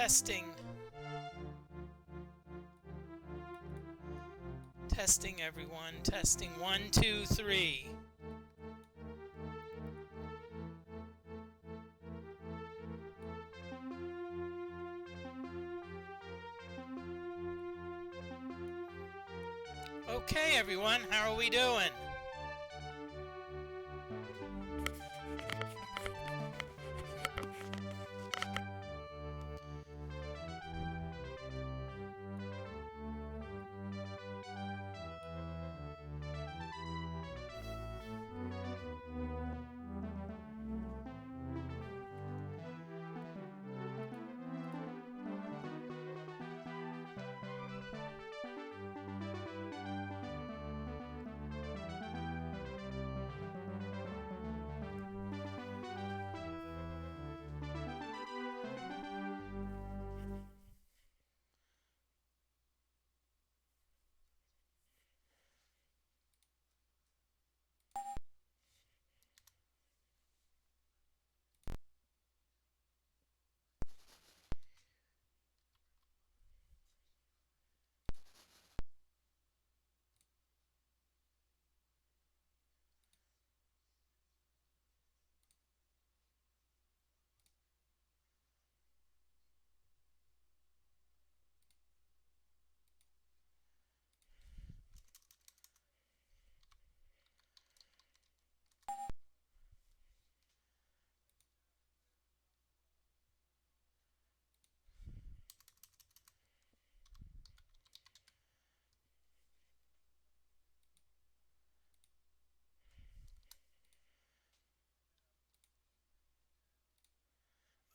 testing. Testing, everyone. Testing. 1, 2, 3. Okay, everyone. How are we doing?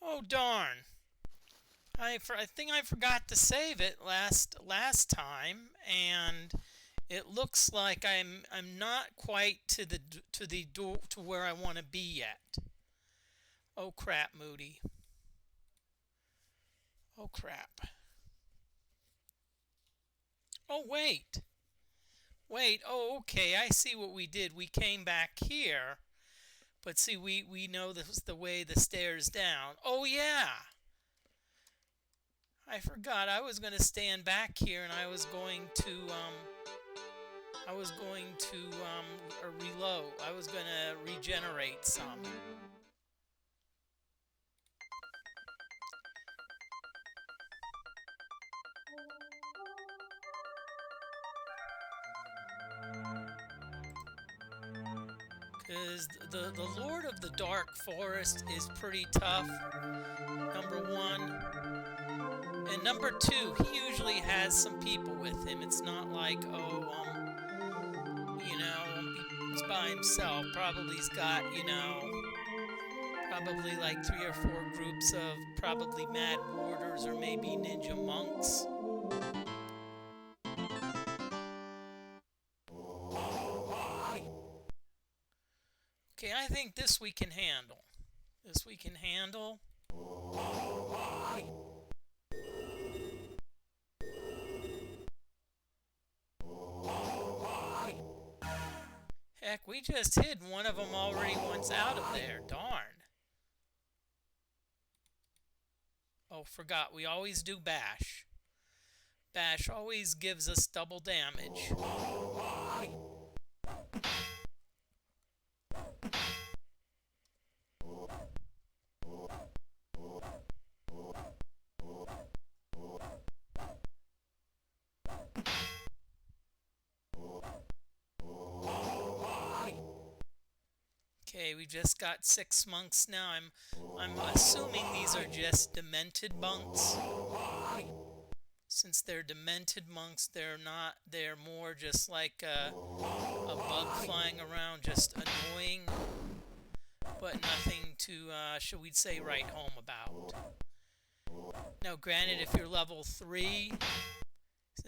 Oh, darn. I think I forgot to save it last time, and it looks like I'm not quite to the door to where I want to be yet. Oh crap, Moody. Oh crap. Oh wait. Wait. Oh, okay. I see what we did. We came back here, but see, we know this was the way the stairs down. Oh yeah. I forgot. I was going to stand back here, and I was going to reload. I was going to regenerate some. Because the Lord of the Dark Forest is pretty tough, number one. And number two, he usually has some people with him. It's not like, he's by himself. Probably he's got, probably like 3 or 4 groups of probably mad warders or maybe ninja monks. Okay, I think this we can handle. This we can handle. Heck, we just hid one of them already once out of there. Darn. Oh, forgot. We always do bash. Bash always gives us double damage. Okay, we just got 6 monks now. I'm assuming these are just demented monks. Since they're demented monks, they're more just like a bug flying around, just annoying, but nothing to, should we say, write home about. Now, granted, if you're level 3,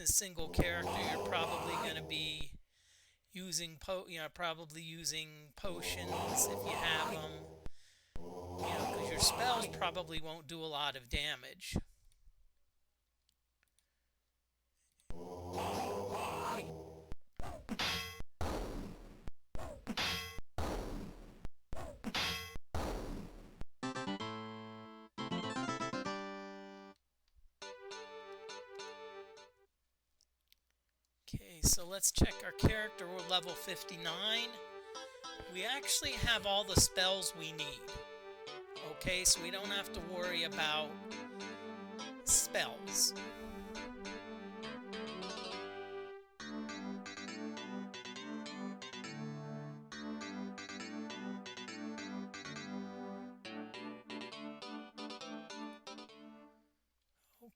a single character, you're probably going to be using probably using potions if you have them, because your spells probably won't do a lot of damage. Okay, so let's check our character. We're level 59. We actually have all the spells we need. Okay, so we don't have to worry about spells.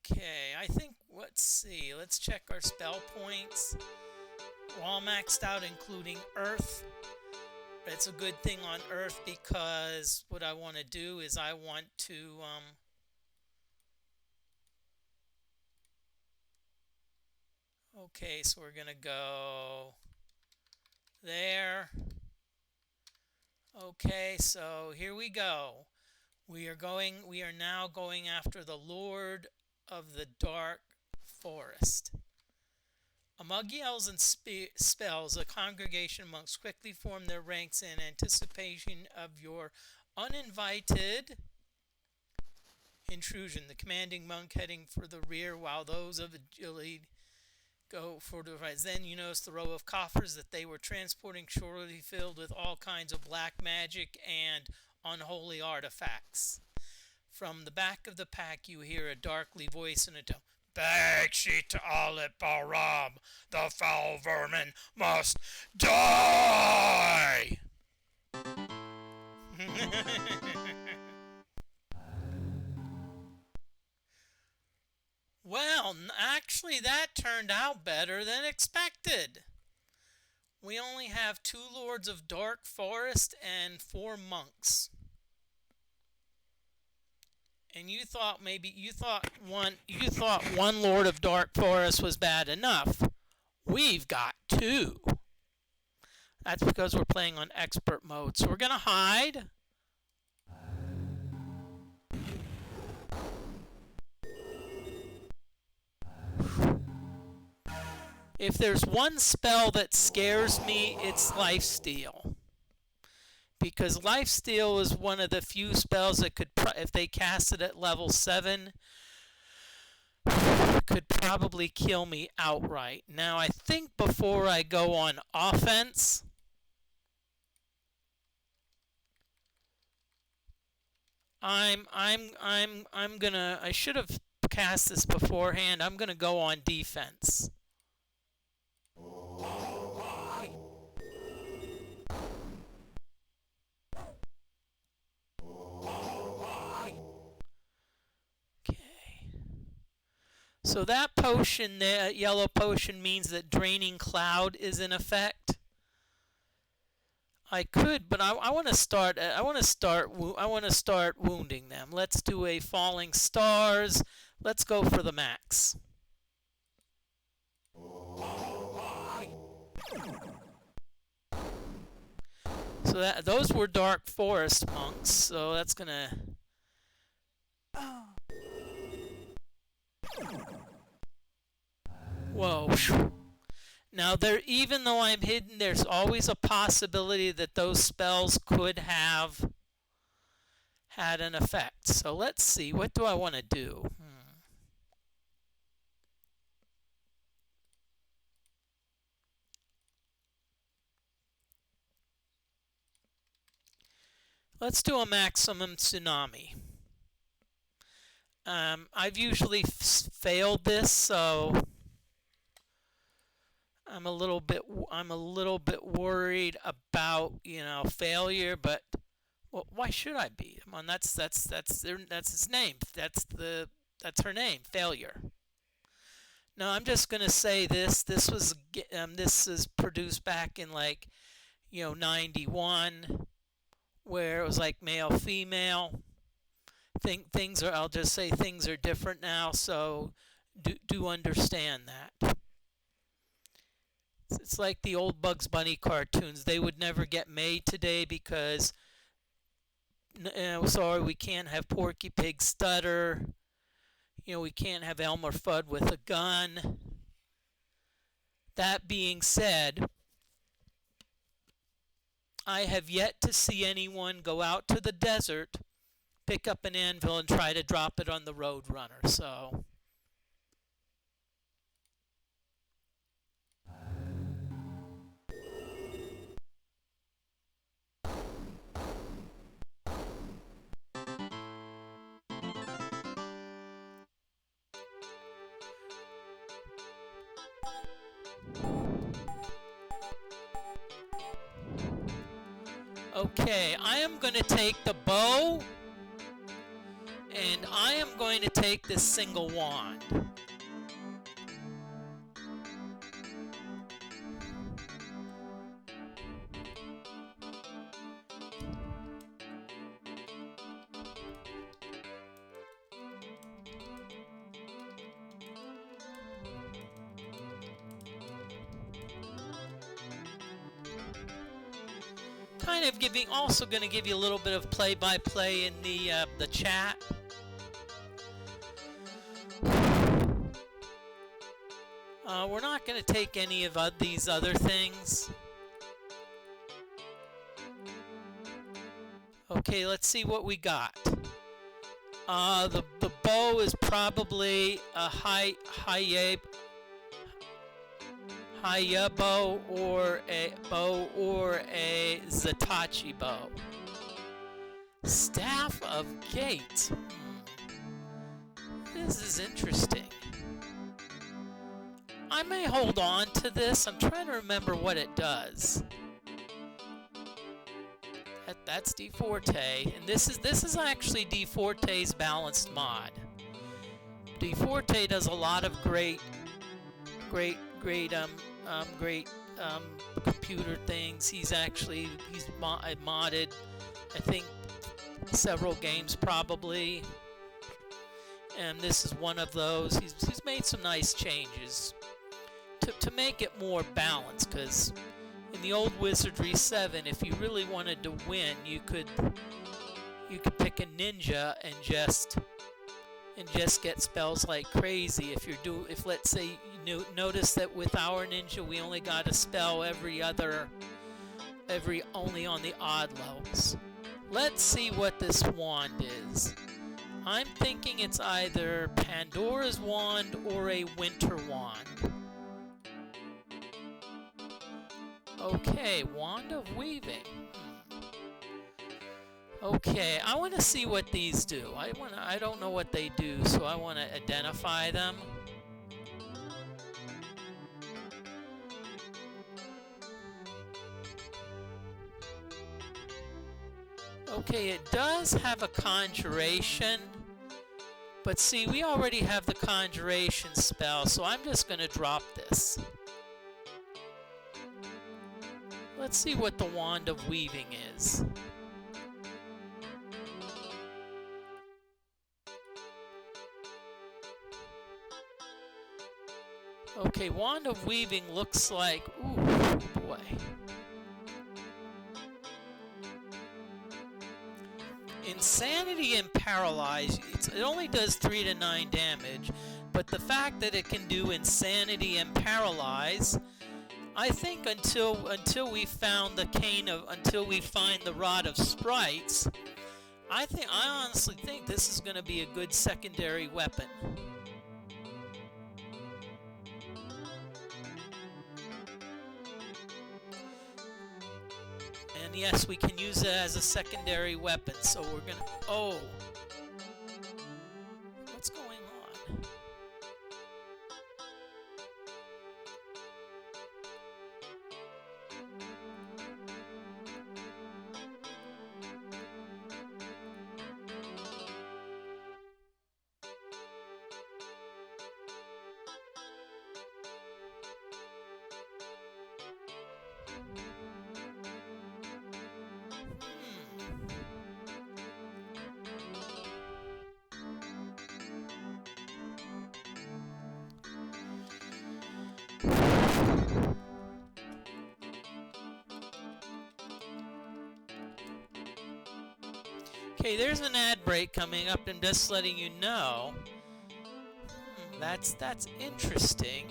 Okay, I think, let's see, let's check our spell points. We're all maxed out, including Earth. It's a good thing on Earth because what I want to do is I want to, okay, so we're going to go there. Okay, so here we go. We are now going after the Lord of the Dark Forest. Among yells and spells, the congregation monks quickly form their ranks in anticipation of your uninvited intrusion. The commanding monk heading for the rear, while those of agility go for the right. Then you notice the row of coffers that they were transporting, surely filled with all kinds of black magic and unholy artifacts. From the back of the pack, you hear a darkly voice in a tone. Bakshit Alit Baram, the foul vermin must die! Well, actually that turned out better than expected. We only have 2 Lords of Dark Forest and 4 monks. And you thought one Lord of Dark Forest was bad enough. We've got 2. That's because we're playing on expert mode. So we're gonna hide. If there's one spell that scares me, it's Lifesteal. Because Lifesteal is one of the few spells that could, if they cast it at level 7, could probably kill me outright. Now, I think before I go on offense, I should have cast this beforehand. I'm gonna go on defense. So that potion, the yellow potion, means that Draining Cloud is in effect. I could, but I want to start. I want to start wounding them. Let's do a Falling Stars. Let's go for the max. So those were Dark Forest monks. So that's gonna. Whoa. Now, even though I'm hidden, there's always a possibility that those spells could have had an effect. So let's see. What do I want to do? Let's do a maximum tsunami. I've usually failed this, so I'm a little bit worried about, failure, but well, why should I be? Come on, that's his name. That's her name, Failure. No, I'm just gonna say this. This is produced back in 91, where it was like male female. I'll just say things are different now, so do understand that. It's like the old Bugs Bunny cartoons. They would never get made today because, sorry, we can't have Porky Pig stutter. We can't have Elmer Fudd with a gun. That being said, I have yet to see anyone go out to the desert, pick up an anvil, and try to drop it on the Roadrunner. So Okay, I am going to take the bow, and I am going to take this single wand. Kind of also going to give you a little bit of play-by-play in the chat. We're not going to take any of these other things. Okay, let's see what we got. The bow is probably a Hayabo or a Zatachi bow. Staff of Gate. This is interesting. I may hold on to this. I'm trying to remember what it does. That's DFortae, and this is actually DFortae's balanced mod. DFortae does a lot of great computer things. He's modded, I think, several games probably, and this is one of those. He's made some nice changes to make it more balanced, because in the old Wizardry 7, if you really wanted to win, you could pick a ninja and just get spells like crazy. If let's say you notice that with our ninja we only got a spell only on the odd levels. Let's see what this wand is. I'm thinking it's either Pandora's wand or a winter wand. Okay, Wand of Weaving. Okay, I want to see what these do. I don't know what they do, so I want to identify them. Okay, it does have a conjuration, but see, we already have the conjuration spell, so I'm just going to drop this. Let's see what the Wand of Weaving is. Okay, Wand of Weaving looks like... Ooh, boy. Insanity and Paralyze, it only does 3 to 9 damage, but the fact that it can do Insanity and Paralyze... I think until we found until we find the Rod of Sprites, I honestly think this is going to be a good secondary weapon. And yes, we can use it as a secondary weapon, so we're going to... Oh! What's going on? Okay, there's an ad break coming up. I'm just letting you know. That's interesting.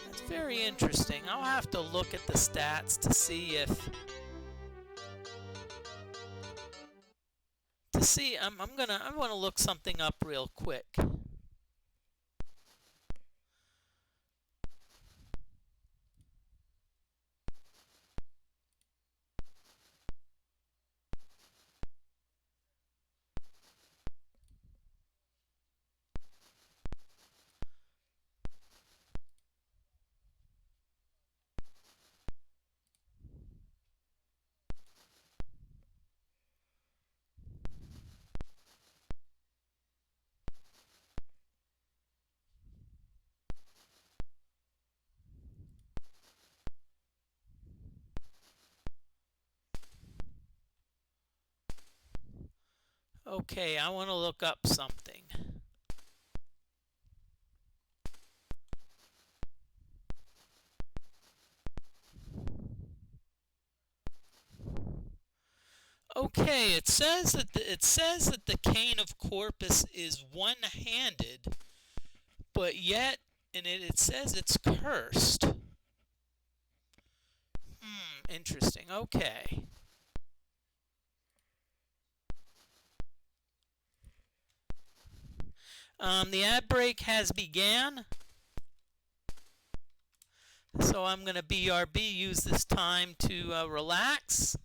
That's very interesting. I'll have to look at the stats to see if... I'm gonna look something up real quick. Okay, I want to look up something. Okay, it says that the cane of Corpus is one-handed, but yet it says it's cursed. Interesting. Okay. The ad break has began. So I'm going to BRB, use this time to relax.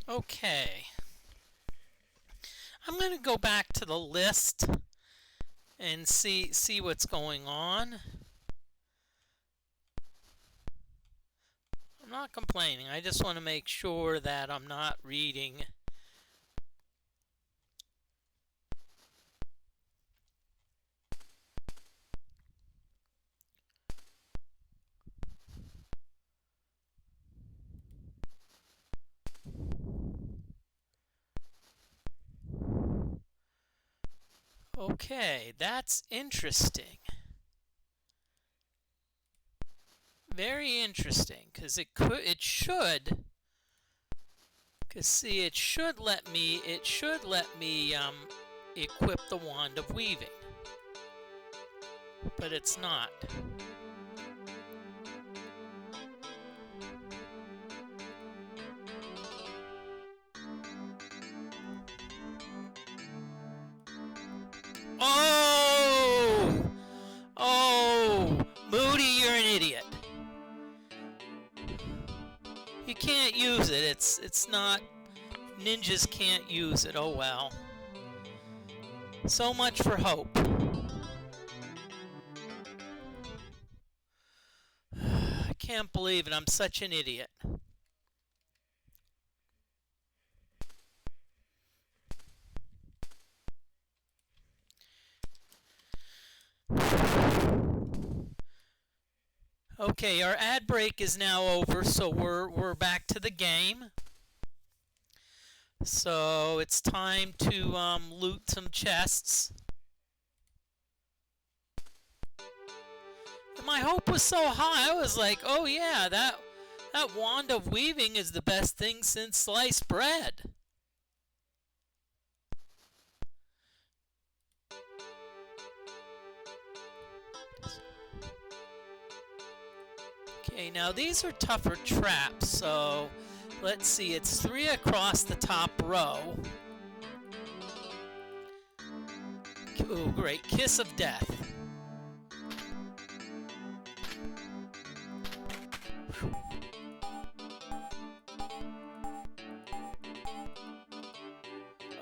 Okay. I'm going to go back to the list and see what's going on. I'm not complaining. I just want to make sure that I'm not reading. Okay, that's interesting. Very interesting, because it should let me equip the Wand of Weaving, but it's not. Oh, Moody, you're an idiot. You can't use it. It's not. Ninjas can't use it. Oh well. So much for hope. I can't believe it. I'm such an idiot. Okay, our ad break is now over, so we're back to the game. So it's time to loot some chests. And my hope was so high. I was like, oh yeah, that Wand of Weaving is the best thing since sliced bread. Okay, now these are tougher traps, so let's see, it's 3 across the top row. Ooh, great, Kiss of Death.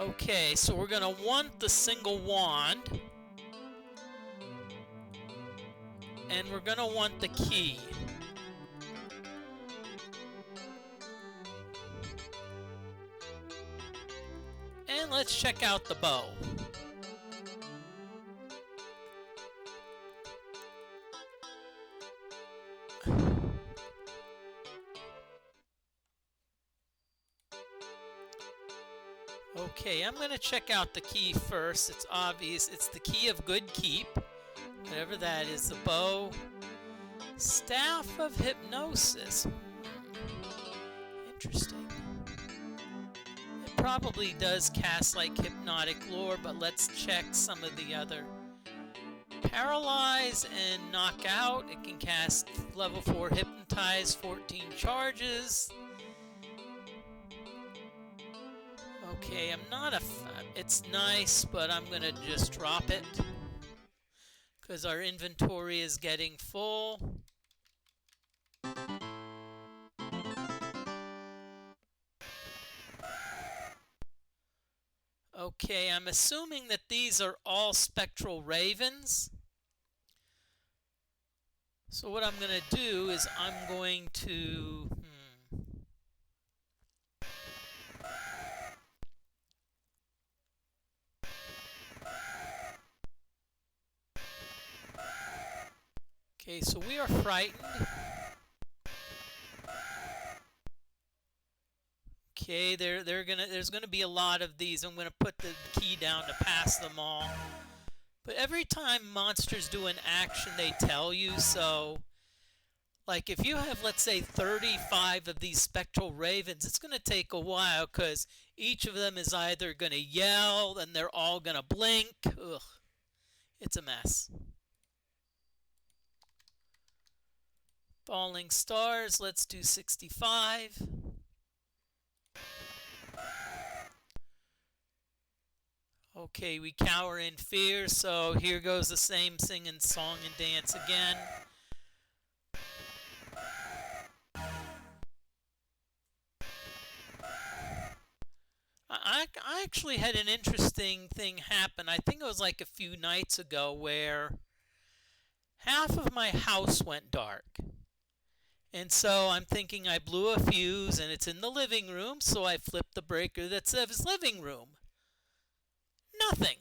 Okay, so we're gonna want the single wand. And we're gonna want the key. And let's check out the bow. Okay, I'm going to check out the key first. It's obvious. It's the key of good keep. Whatever that is. The bow. Staff of hypnosis. Interesting. It probably does cast like hypnotic lore, but let's check some of the other. Paralyze and knock out. It can cast level 4 hypnotize, 14 charges. Okay, I'm not a... It's nice, but I'm gonna just drop it. Because our inventory is getting full. Okay, I'm assuming that these are all spectral ravens. So what I'm going to do is I'm going to... Okay, so we are frightened. Okay, there's gonna be a lot of these. I'm gonna put the key down to pass them all. But every time monsters do an action, they tell you. So, like if you have, let's say, 35 of these spectral ravens, it's gonna take a while because each of them is either gonna yell and they're all gonna blink. Ugh, it's a mess. Falling stars, let's do 65. Okay, we cower in fear, so here goes the same singing song and dance again. I actually had an interesting thing happen. I think it was like a few nights ago where half of my house went dark. And so I'm thinking I blew a fuse and it's in the living room, so I flipped the breaker that says living room. Nothing.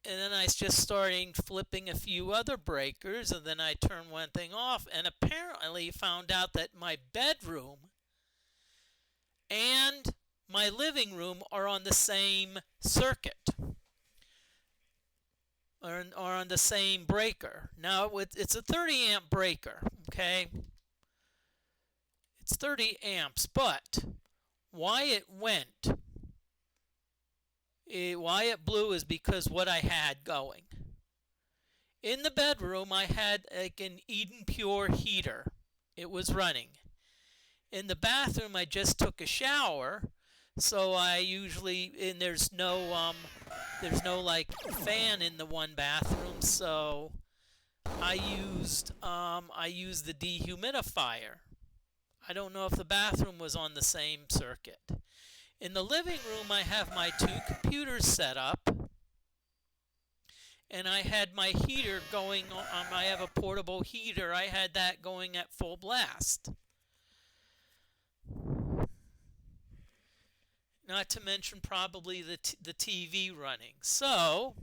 And then I just started flipping a few other breakers, and then I turned one thing off, and apparently found out that my bedroom and my living room are on the same circuit, or on the same breaker. Now, it's a 30 amp breaker, okay? It's 30 amps, but why it blew is because what I had going. In the bedroom, I had like an Eden Pure heater. It was running. In the bathroom, I just took a shower, so I usually, and there's no like fan in the one bathroom, so I used the dehumidifier. I don't know if the bathroom was on the same circuit. In the living room, I have my 2 computers set up, and I had my heater going on. I have a portable heater. I had that going at full blast. Not to mention probably the TV running. So,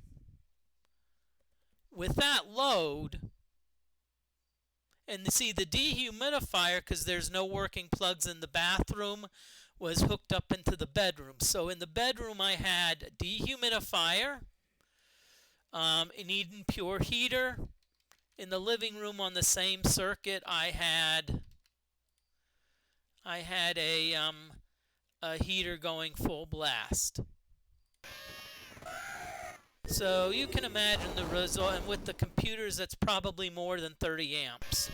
with that load, and see the dehumidifier, because there's no working plugs in the bathroom, was hooked up into the bedroom. So in the bedroom I had a dehumidifier, an Eden Pure heater. In the living room on the same circuit I had a heater going full blast. So you can imagine the result, and with the computers that's probably more than 30 amps.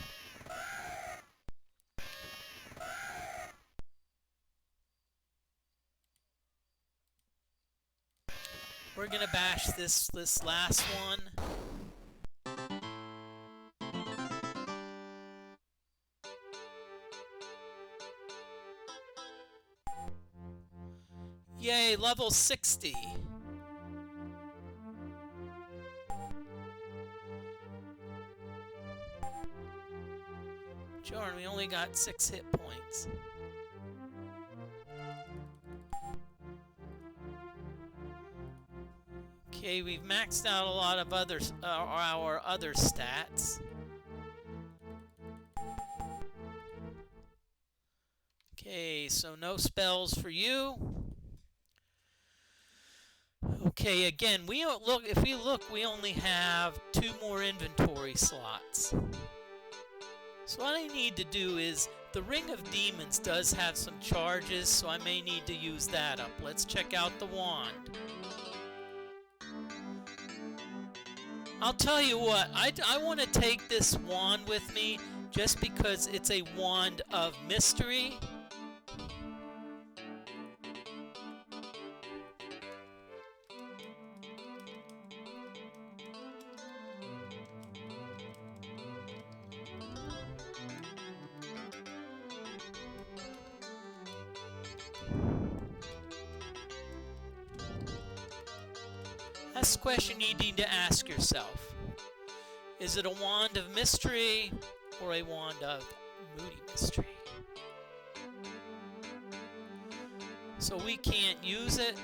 We're going to bash this last one. Yay, level 60. Jordan, we only got 6 hit points. Okay, we've maxed out a lot of our other stats. Okay, so no spells for you. Okay, again, if we look, we only have 2 more inventory slots. So what I need to do is, the Ring of Demons does have some charges, so I may need to use that up. Let's check out the wand. I'll tell you what, I want to take this wand with me just because it's a wand of mystery. That's the question you need to ask yourself. Is it a wand of mystery or a wand of moody mystery? So we can't use it.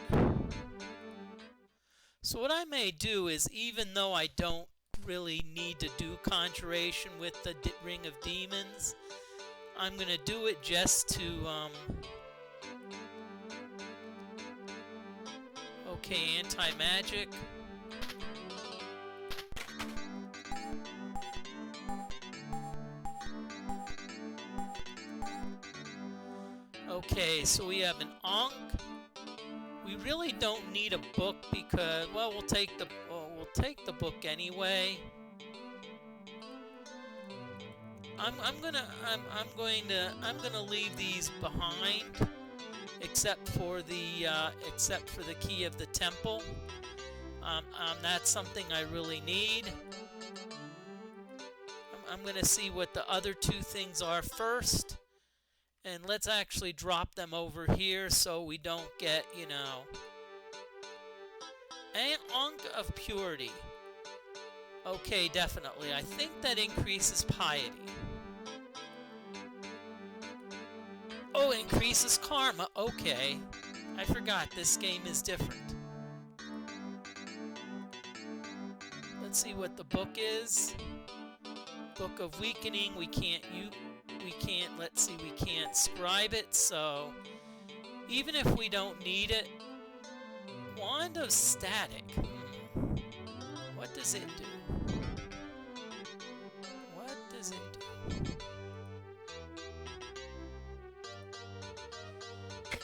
So what I may do is, even though I don't really need to do conjuration with the Ring of Demons, I'm going to do it just to, okay, anti-magic. Okay, so we have an Ankh. We really don't need a book because, well, we'll take the book anyway. I'm gonna leave these behind, except for the key of the temple. That's something I really need. I'm gonna see what the other two things are first. And let's actually drop them over here so we don't get, you know. An Ankh of Purity. Okay, definitely. I think that increases piety. Oh, it increases karma. Okay. I forgot this game is different. Let's see what the book is. Book of Weakening. We can't scribe it, so even if we don't need it. Wand of Static. What does it do? What does it do?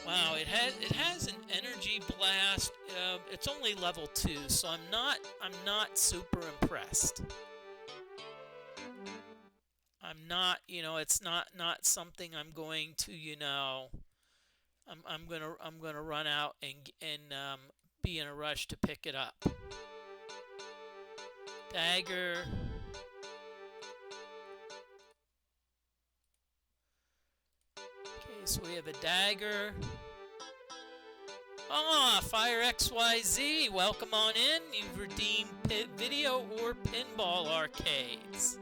Wow, it has an energy blast. It's only level 2, so I'm not super impressed. I'm not, you know, it's not something I'm going to, you know, I'm gonna run out and be in a rush to pick it up. Dagger. Okay, so we have a dagger. Ah, Fire XYZ, welcome on in. You've redeemed video or pinball arcades.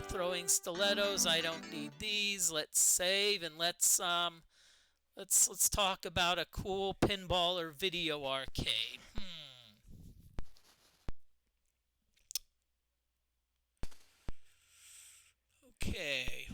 Throwing stilettos. I don't need these. Let's save and let's talk about a cool pinball or video arcade. Okay.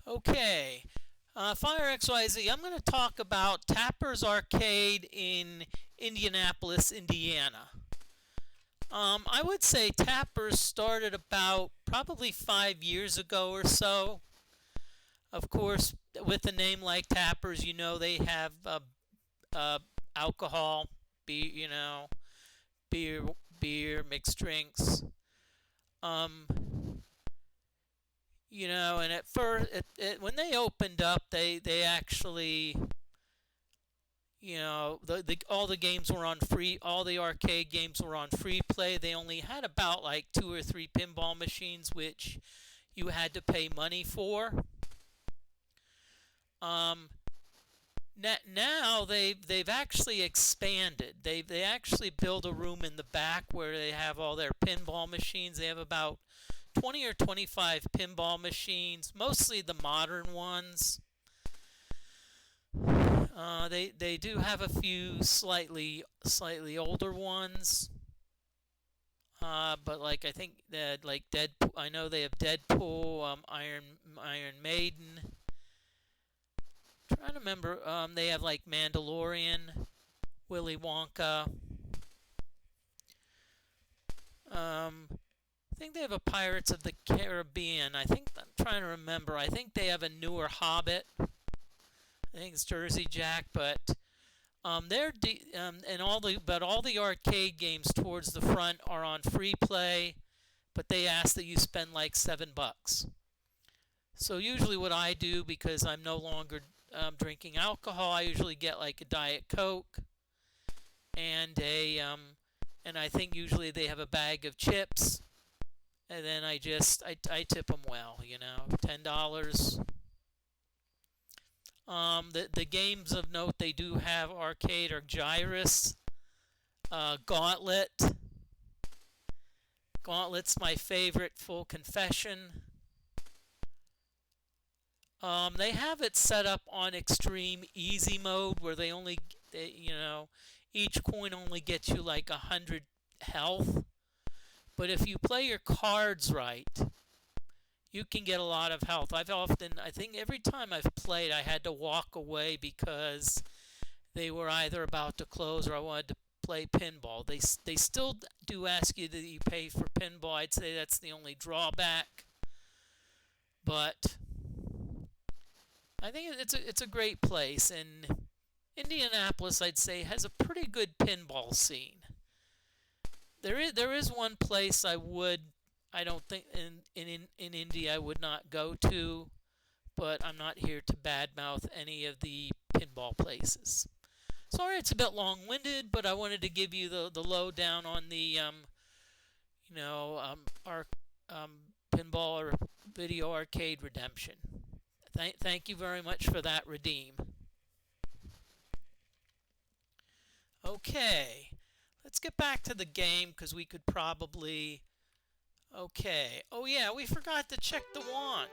Okay, Fire XYZ, I'm going to talk about Tapper's Arcade in Indianapolis, Indiana. I would say Tapper's started about probably 5 years ago or so. Of course, with a name like Tapper's, you know they have alcohol, beer, beer, mixed drinks. You know, and at first, when they opened up, they actually, you know, all the games were on free. All the arcade games were on free play. They only had about like 2 or 3 pinball machines, which you had to pay money for. Now they've actually expanded. They actually build a room in the back where they have all their pinball machines. They have about 20 or 25 pinball machines, mostly the modern ones. They do have a few slightly older ones. But like I think that like Deadpool, I know they have Deadpool, Iron Maiden. I'm trying to remember. They have like Mandalorian, Willy Wonka. I think they have a Pirates of the Caribbean. I'm trying to remember. I think they have a newer Hobbit. I think it's Jersey Jack, but and all the arcade games towards the front are on free play, but they ask that you spend like $7. So usually what I do, because I'm no longer drinking alcohol, I usually get like a Diet Coke and and I think usually they have a bag of chips, and then I tip them well, $10. The games of note they do have arcade are Gyrus, Gauntlet. Gauntlet's my favorite, full confession. They have it set up on extreme easy mode where each coin only gets you like 100 health. But if you play your cards right, you can get a lot of health. I think every time I've played, I had to walk away because they were either about to close or I wanted to play pinball. They still do ask you that you pay for pinball. I'd say that's the only drawback. But I think it's a great place, and Indianapolis, I'd say, has a pretty good pinball scene. There is one place I don't think in Indy I would not go to, but I'm not here to badmouth any of the pinball places. Sorry, it's a bit long-winded, but I wanted to give you the lowdown on the our pinball or video arcade redemption. Thank you very much for that, Redeem. Okay, let's get back to the game because we could probably... Okay, oh yeah, we forgot to check the wand.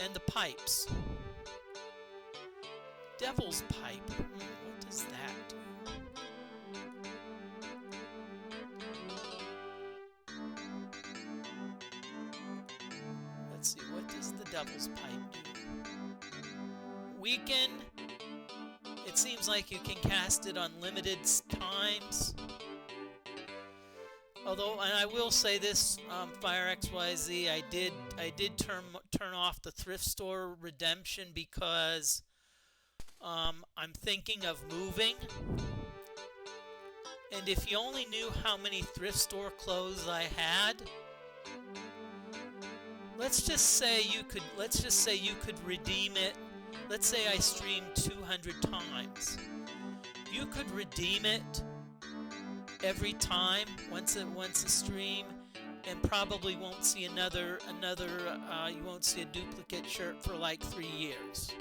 And the pipes. Devil's pipe. What does that do? Let's see, what does the devil's pipe do? Weaken. It seems like you can cast it unlimited times. Although, and I will say this, Fire XYZ, I did turn off the thrift store redemption because I'm thinking of moving. And if you only knew how many thrift store clothes I had, let's just say you could redeem it. Let's say I streamed 200 times. You could redeem it every time once a stream, and probably won't see you won't see a duplicate shirt for like 3 years.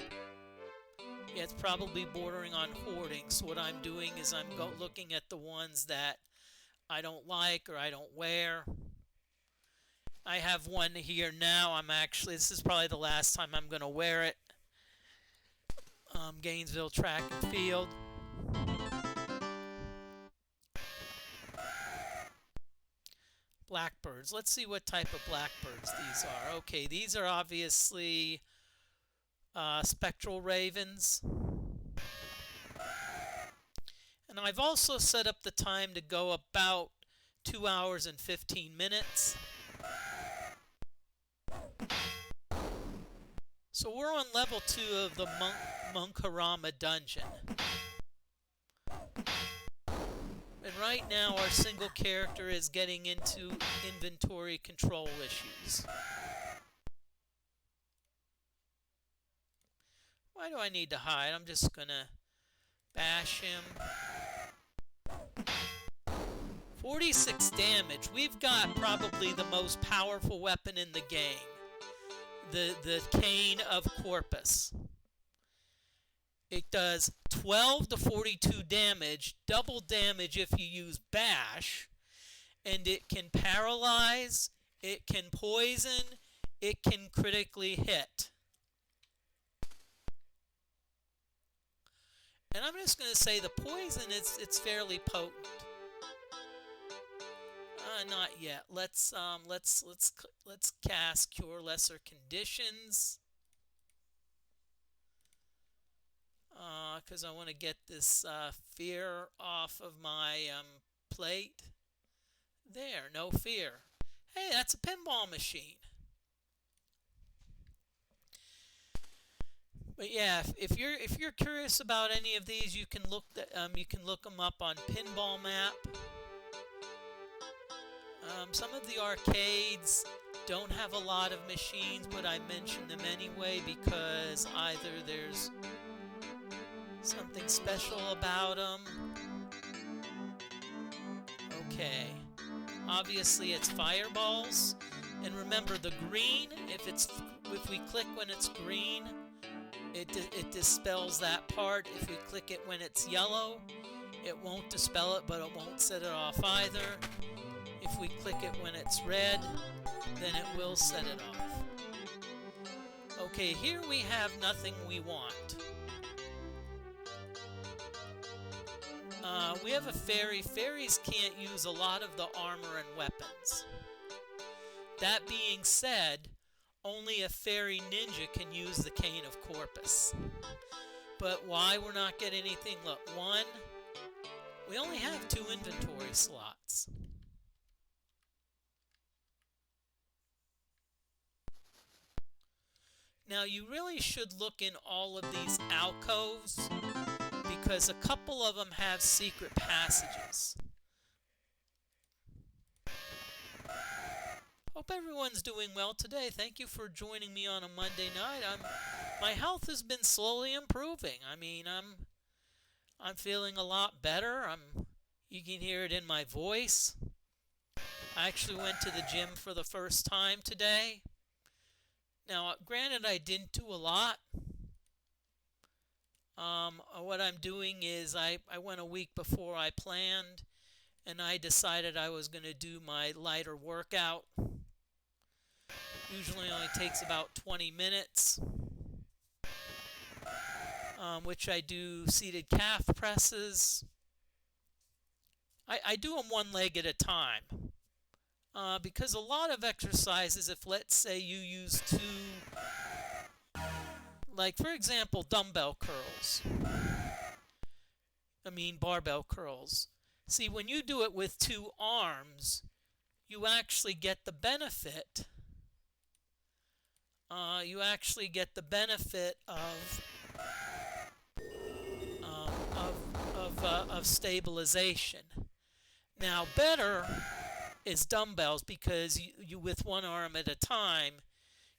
Yeah, it's probably bordering on hoarding. So what I'm doing is I'm looking at the ones that I don't like or I don't wear. I have one here now. This is probably the last time I'm going to wear it. Gainesville Track and Field. Blackbirds. Let's see what type of blackbirds these are. Okay, these are obviously spectral ravens. And I've also set up the time to go about 2 hours and 15 minutes. So we're on level 2 of the Munkharma dungeon. And right now our single character is getting into inventory control issues. Why do I need to hide? I'm just gonna bash him. 46 damage. We've got probably the most powerful weapon in the game. The Cane of Corpus. It does 12 to 42 damage, double damage if you use bash, and it can paralyze, it can poison, it can critically hit. And I'm just going to say the poison it's fairly potent. Not yet. Let's cast Cure Lesser Conditions. Because I want to get this fear off of my plate. There, no fear. Hey, that's a pinball machine. But yeah, if you're curious about any of these, you can look them up on Pinball Map. Some of the arcades don't have a lot of machines, but I mention them anyway because either there's something special about them. Okay, obviously it's fireballs, and remember the green. If we click when it's green, it dispels that part. If we click it when it's yellow, it won't dispel it, but it won't set it off either. If we click it when it's red, then it will set it off. Okay, here we have nothing we want. We have a fairy. Fairies can't use a lot of the armor and weapons. That being said, only a fairy ninja can use the cane of Corpus. But why we're not getting anything? Look, one, we only have 2 inventory slots. Now you really should look in all of these alcoves because a couple of them have secret passages. Hope everyone's doing well today. Thank you for joining me on a Monday night. My health has been slowly improving. I mean, I'm feeling a lot better. You can hear it in my voice. I actually went to the gym for the first time today. Now, granted, I didn't do a lot. What I'm doing is I went a week before I planned, and I decided I was going to do my lighter workout. Usually only takes about 20 minutes, which I do seated calf presses. I do them one leg at a time. Because a lot of exercises, if let's say you use 2, like for example, dumbbell curls. Barbell curls. See, when you do it with 2 arms, you actually get the benefit. Of stabilization. Now, better is dumbbells because you with 1 arm at a time,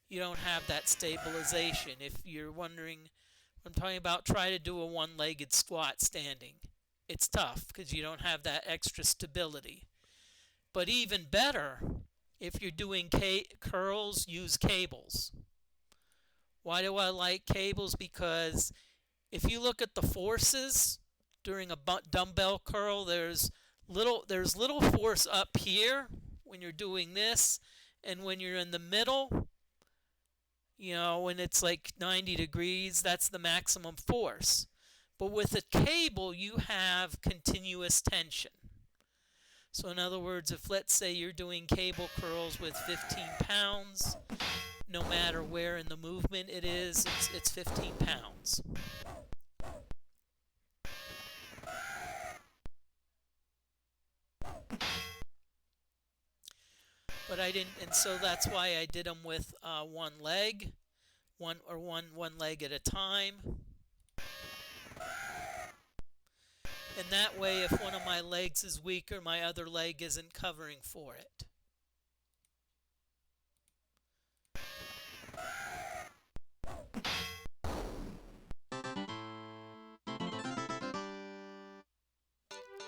you don't have that stabilization. If you're wondering, I'm talking about try to do a 1-legged squat standing. It's tough because you don't have that extra stability. But even better, if you're doing curls, use cables. Why do I like cables? Because if you look at the forces during a dumbbell curl, there's little force up here when you're doing this, and when you're in the middle, when it's like 90 degrees, that's the maximum force. But with a cable, you have continuous tension. So in other words, if let's say you're doing cable curls with 15 pounds, no matter where in the movement it is, it's 15 pounds. But I didn't, and so that's why I did them with 1 leg, one leg at a time. And that way, if one of my legs is weaker, my other leg isn't covering for it.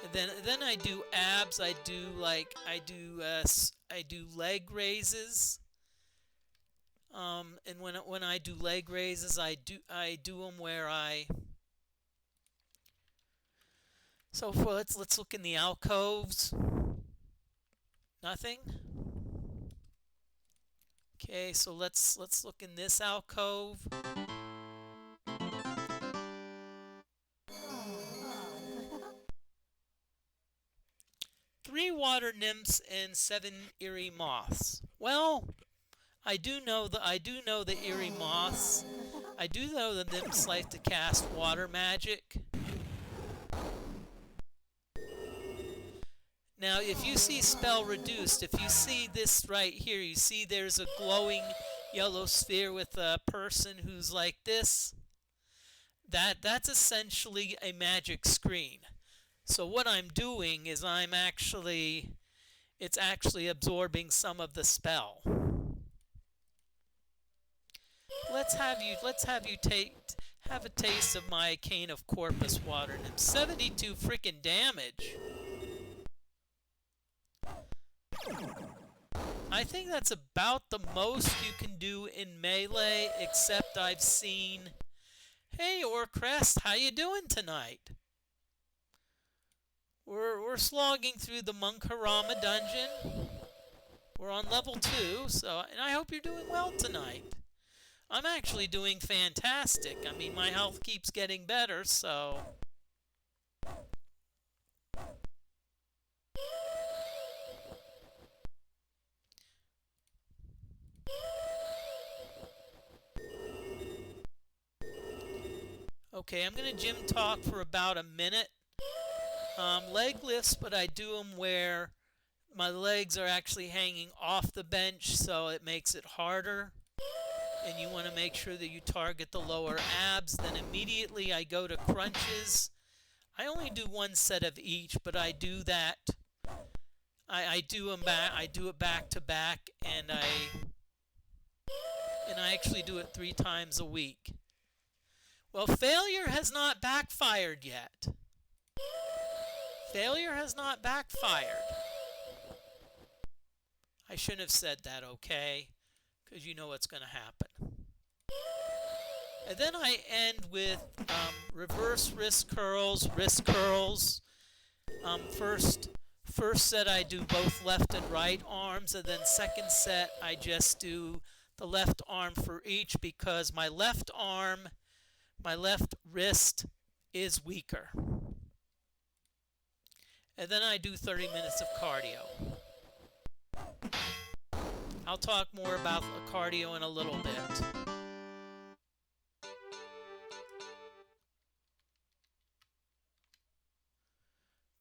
And then I do abs. I do leg raises. And when I do leg raises, I do them where I. So let's look in the alcoves. Nothing. Okay, so let's look in this alcove. Three water nymphs and 7 eerie moths. Well, I do know the eerie moths. I do know the nymphs like to cast water magic. Now, if you see spell reduced, if you see this right here, you see there's a glowing yellow sphere with a person who's like this. That's essentially a magic screen. So what I'm doing is it's actually absorbing some of the spell. Let's have you have a taste of my Cane of Corpus water. And 72 freaking damage. I think that's about the most you can do in melee, except I've seen... Hey, Orcrest, how you doing tonight? We're slogging through the Munkharma dungeon. We're on level 2, and I hope you're doing well tonight. I'm actually doing fantastic. I mean, my health keeps getting better, so... Okay, I'm going to gym talk for about a minute. Leg lifts, but I do them where my legs are actually hanging off the bench, so it makes it harder. And you want to make sure that you target the lower abs. Then immediately I go to crunches. I only do one set of each, but I do that. I do it back to back, and I actually do it 3 times a week. Well, failure has not backfired yet. Failure has not backfired. I shouldn't have said that, okay? Because you know what's going to happen. And then I end with reverse wrist curls, First set I do both left and right arms, and then second set I just do the left arm for each because my left wrist is weaker. And then I do 30 minutes of cardio. I'll talk more about cardio in a little bit.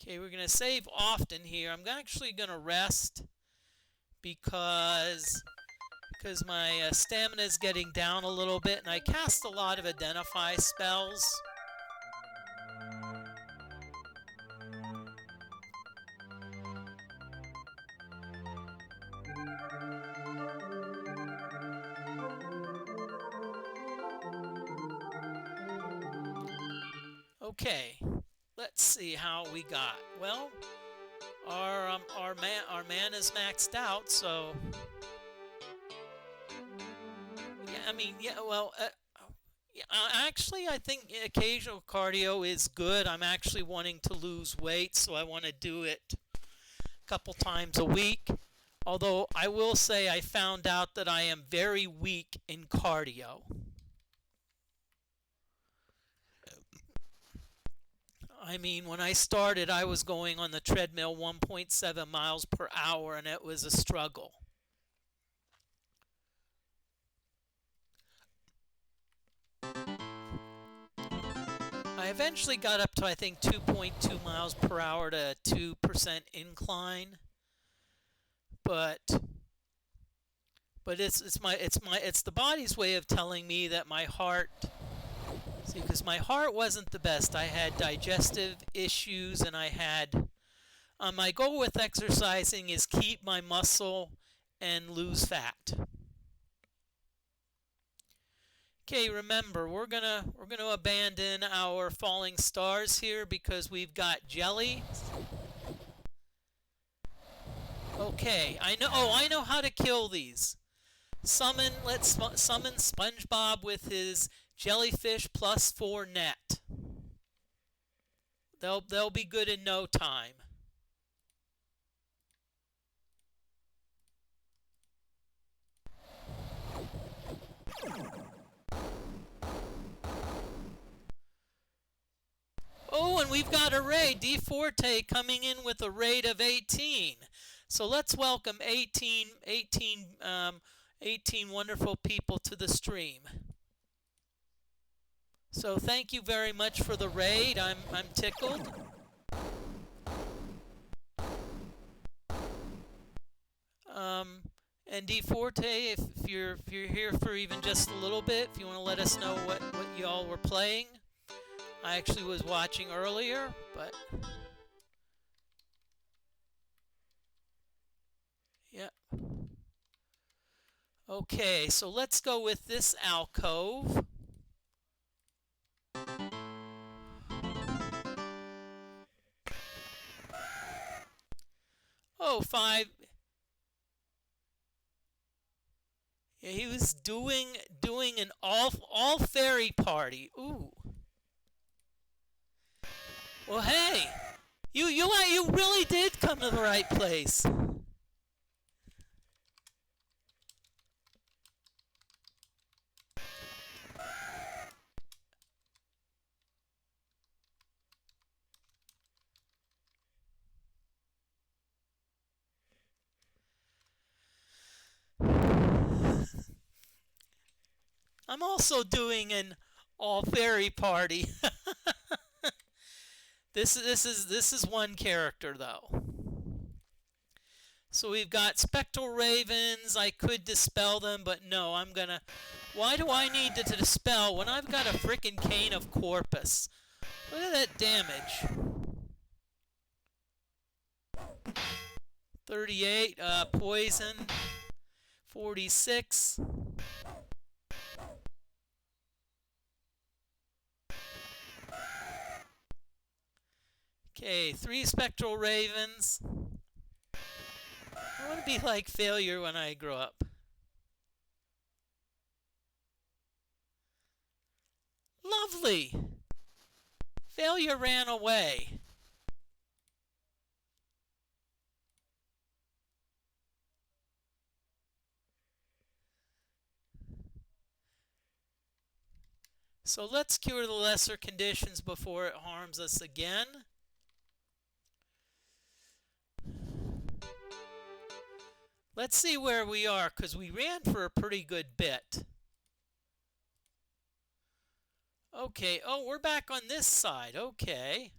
Okay, we're going to save often here. I'm actually going to rest because my stamina is getting down a little bit, and I cast a lot of identify spells. Okay, let's see how we got. Well, our man is maxed out, so yeah. I mean, yeah. Well, actually, I think occasional cardio is good. I'm actually wanting to lose weight, so I want to do it a couple times a week. Although I will say I found out that I am very weak in cardio. I mean, when I started, I was going on the treadmill 1.7 miles per hour, and it was a struggle. I eventually got up to, I think, 2.2 miles per hour to 2% incline, but it's the body's way of telling me that my heart. See, because my heart wasn't the best. I had digestive issues, and I had... my goal with exercising is keep my muscle and lose fat. Okay, remember, we're gonna abandon our falling stars here because we've got jelly. Okay, I know how to kill these. Let's summon SpongeBob with his jellyfish +4 net. They'll be good in no time. Oh, and we've got a raid. DFortae coming in with a raid of 18. So let's welcome 18 wonderful people to the stream. So thank you very much for the raid. I'm tickled. And DFortae, if you're here for even just a little bit, if you want to let us know what y'all were playing. I actually was watching earlier, but yeah. Okay, so let's go with this alcove. Oh, 5. Yeah, he was doing an all fairy party. Ooh. Well, hey, you really did come to the right place. I'm also doing an all fairy party. This is one character though. So we've got spectral ravens. I could dispel them, but no, I'm gonna. Why do I need to dispel when I've got a frickin' cane of corpus? Look at that damage. 38 poison. 46. Okay, 3 spectral ravens. I want to be like Failure when I grow up. Lovely! Failure ran away. So let's cure the lesser conditions before it harms us again. Let's see where we are, because we ran for a pretty good bit. Okay, oh, we're back on this side. Okay.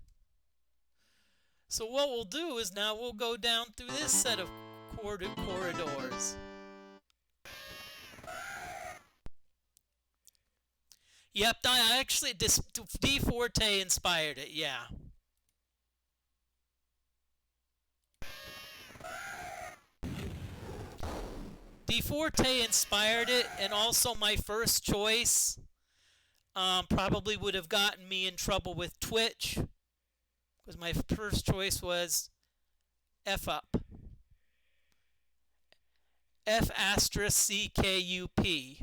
So what we'll do is now we'll go down through this set of corridors. Yep, I actually, DFortae inspired it, yeah. DFortae inspired it, and also my first choice probably would have gotten me in trouble with Twitch, because my first choice was F up. F asterisk CKUP.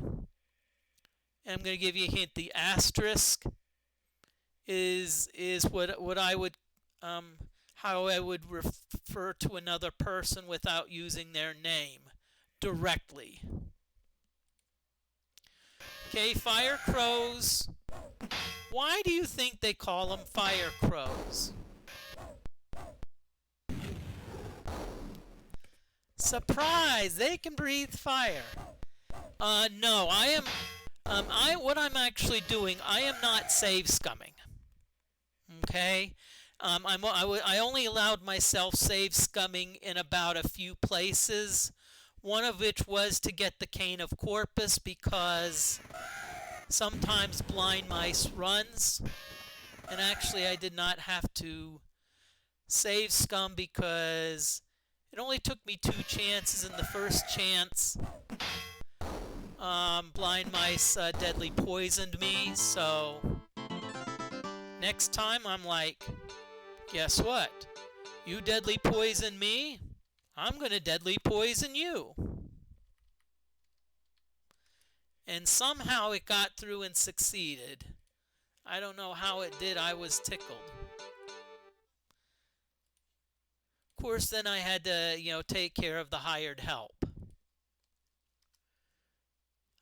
And I'm going to give you a hint. The asterisk is what I would how I would refer to another person without using their name directly. Okay, fire crows. Why do you think they call them fire crows? Surprise! They can breathe fire. No, I am. What I'm actually doing, I am not save scumming. Okay, I only allowed myself save scumming in about a few places. One of which was to get the cane of corpus, because sometimes blind mice runs, and actually I did not have to save scum because it only took me 2 chances. In the first chance, blind mice deadly poisoned me, so next time I'm like, guess what? You deadly poison me, I'm gonna deadly poison you. And somehow it got through and succeeded. I don't know how it did, I was tickled. Of course, then I had to, take care of the hired help.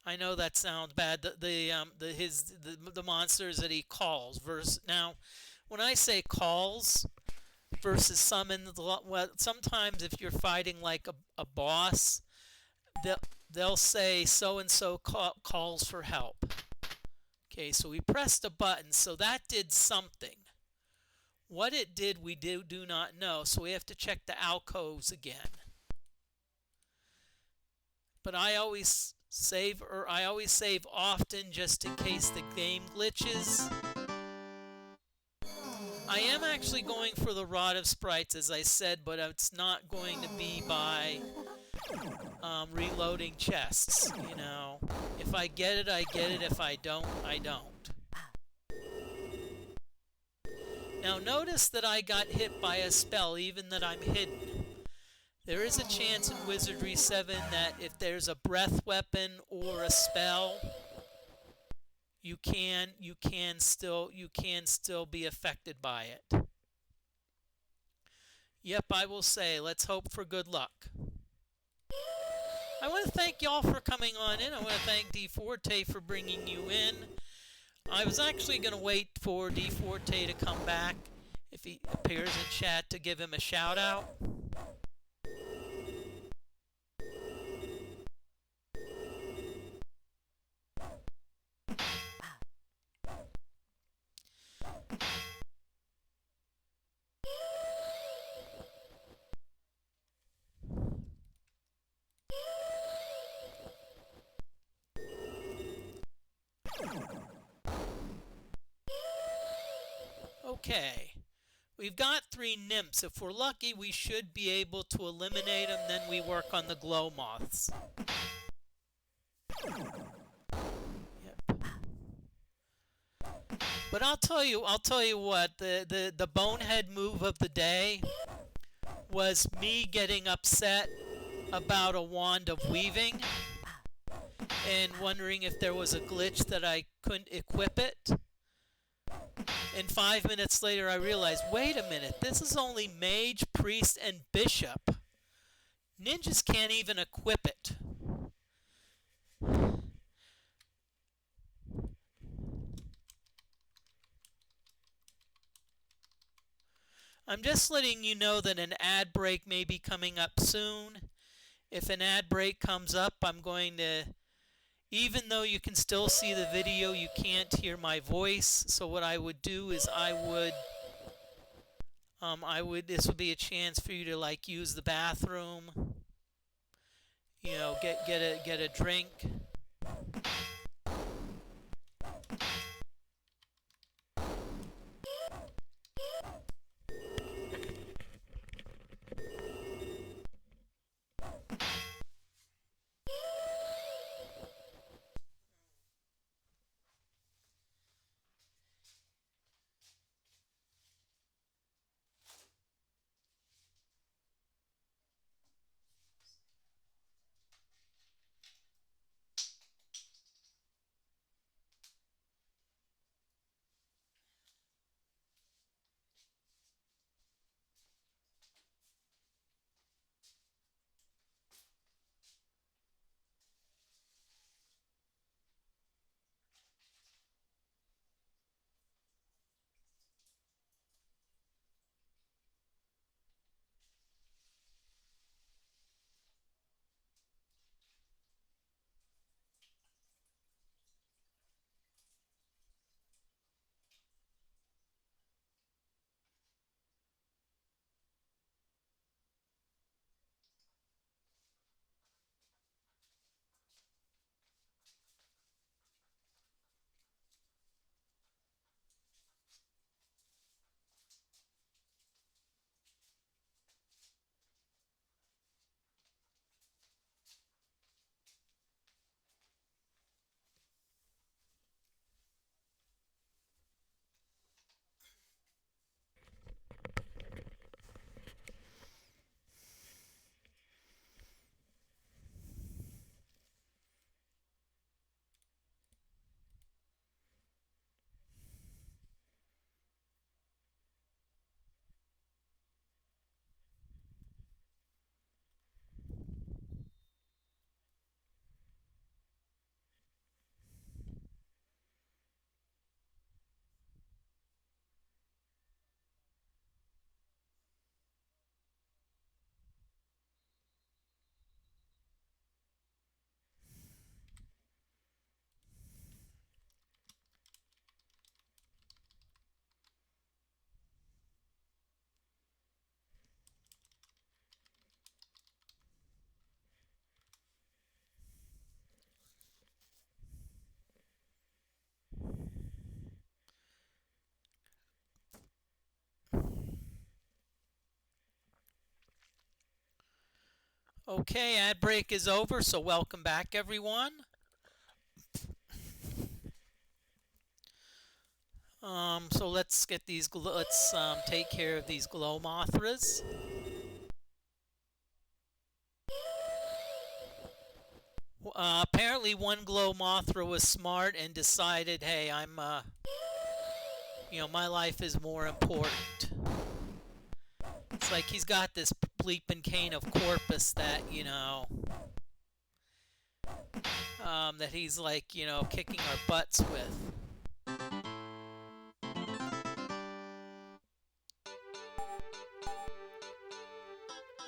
I know that sounds bad. The monsters that he calls versus now, when I say calls versus summons, well, sometimes if you're fighting like a boss, they'll say so and so calls for help. Okay, so we pressed a button, so that did something. What it did, we do not know, so we have to check the alcoves again. but I always save often just in case the game glitches. I am actually going for the Rod of Sprites, as I said, but it's not going to be by reloading chests. You know, if I get it, I get it. If I don't, I don't. Now notice that I got hit by a spell, even that I'm hidden. There is a chance in Wizardry 7 that if there's a breath weapon or a spell, you can still be affected by it. Yep, I will say, let's hope for good luck. I want to thank y'all for coming on in. I want to thank DFortae for bringing you in. I was actually going to wait for DFortae to come back if he appears in chat to give him a shout out. Okay, we've got 3 nymphs. If we're lucky, we should be able to eliminate them. Then we work on the glow moths. Yep. But I'll tell you what. The bonehead move of the day was me getting upset about a wand of weaving and wondering if there was a glitch that I couldn't equip it. And 5 minutes later I realized, wait a minute, this is only mage, priest, and bishop. Ninjas can't even equip it. I'm just letting you know that an ad break may be coming up soon. If an ad break comes up, I'm going to, even though you can still see the video, you can't hear my voice. So what I would do is this would be a chance for you to like use the bathroom, you know, get a drink. Okay, ad break is over, so welcome back, everyone. So let's get these. Let's take care of these glow mothras. Apparently, one glow mothra was smart and decided, "Hey, my life is more important." It's like he's got this bleeping cane of corpus that that he's like, kicking our butts with.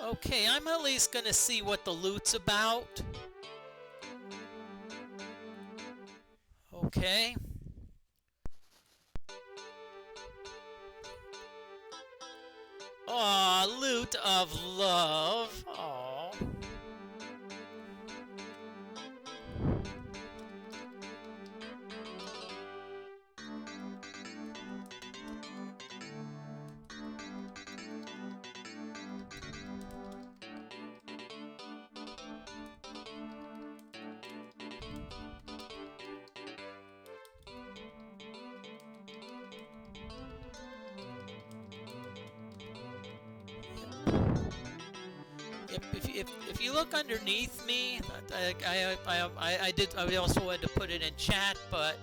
Okay, I'm at least gonna see what the loot's about. Okay. Aw, loot of love. Aw. If you look underneath me, I also had to put it in chat, but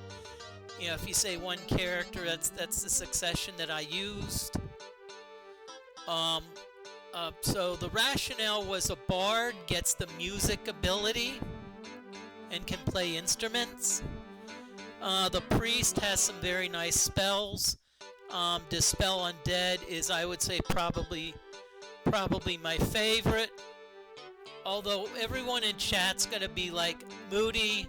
if you say one character, that's the succession that I used. So the rationale was a bard gets the music ability and can play instruments. The priest has some very nice spells. Dispel Undead is, I would say, probably my favorite. Although everyone in chat's gonna be like, Moody,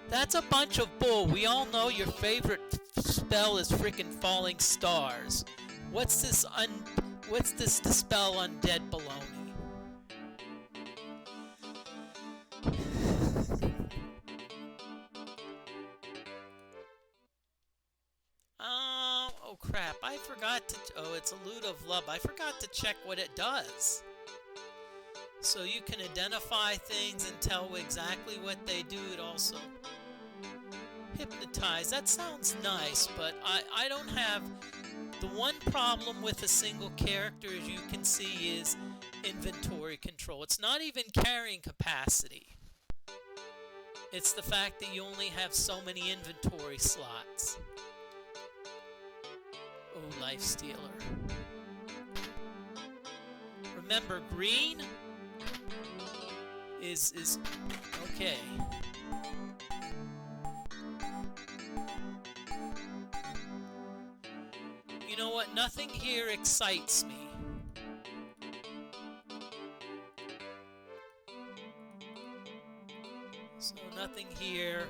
that's a bunch of bull. We all know your favorite spell is freaking Falling Stars. What's this Dispel Undead baloney? Oh crap, I forgot to, it's a loot of love. I forgot to check what it does. So you can identify things and tell exactly what they do. It also hypnotize. That sounds nice, but I don't have... The one problem with a single character, as you can see, is inventory control. It's not even carrying capacity. It's the fact that you only have so many inventory slots. Oh, Life Stealer. Remember, green is okay. You know what? Nothing here excites me. So nothing here.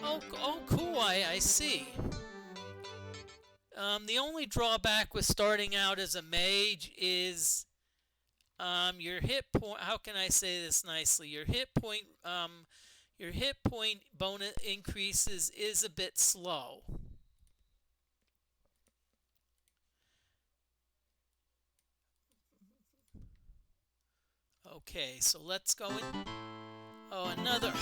Oh, cool. I see. The only drawback with starting out as a mage is your hit point. How can I say this nicely? Your hit point bonus increases is a bit slow. Okay, so let's go in. Oh, another.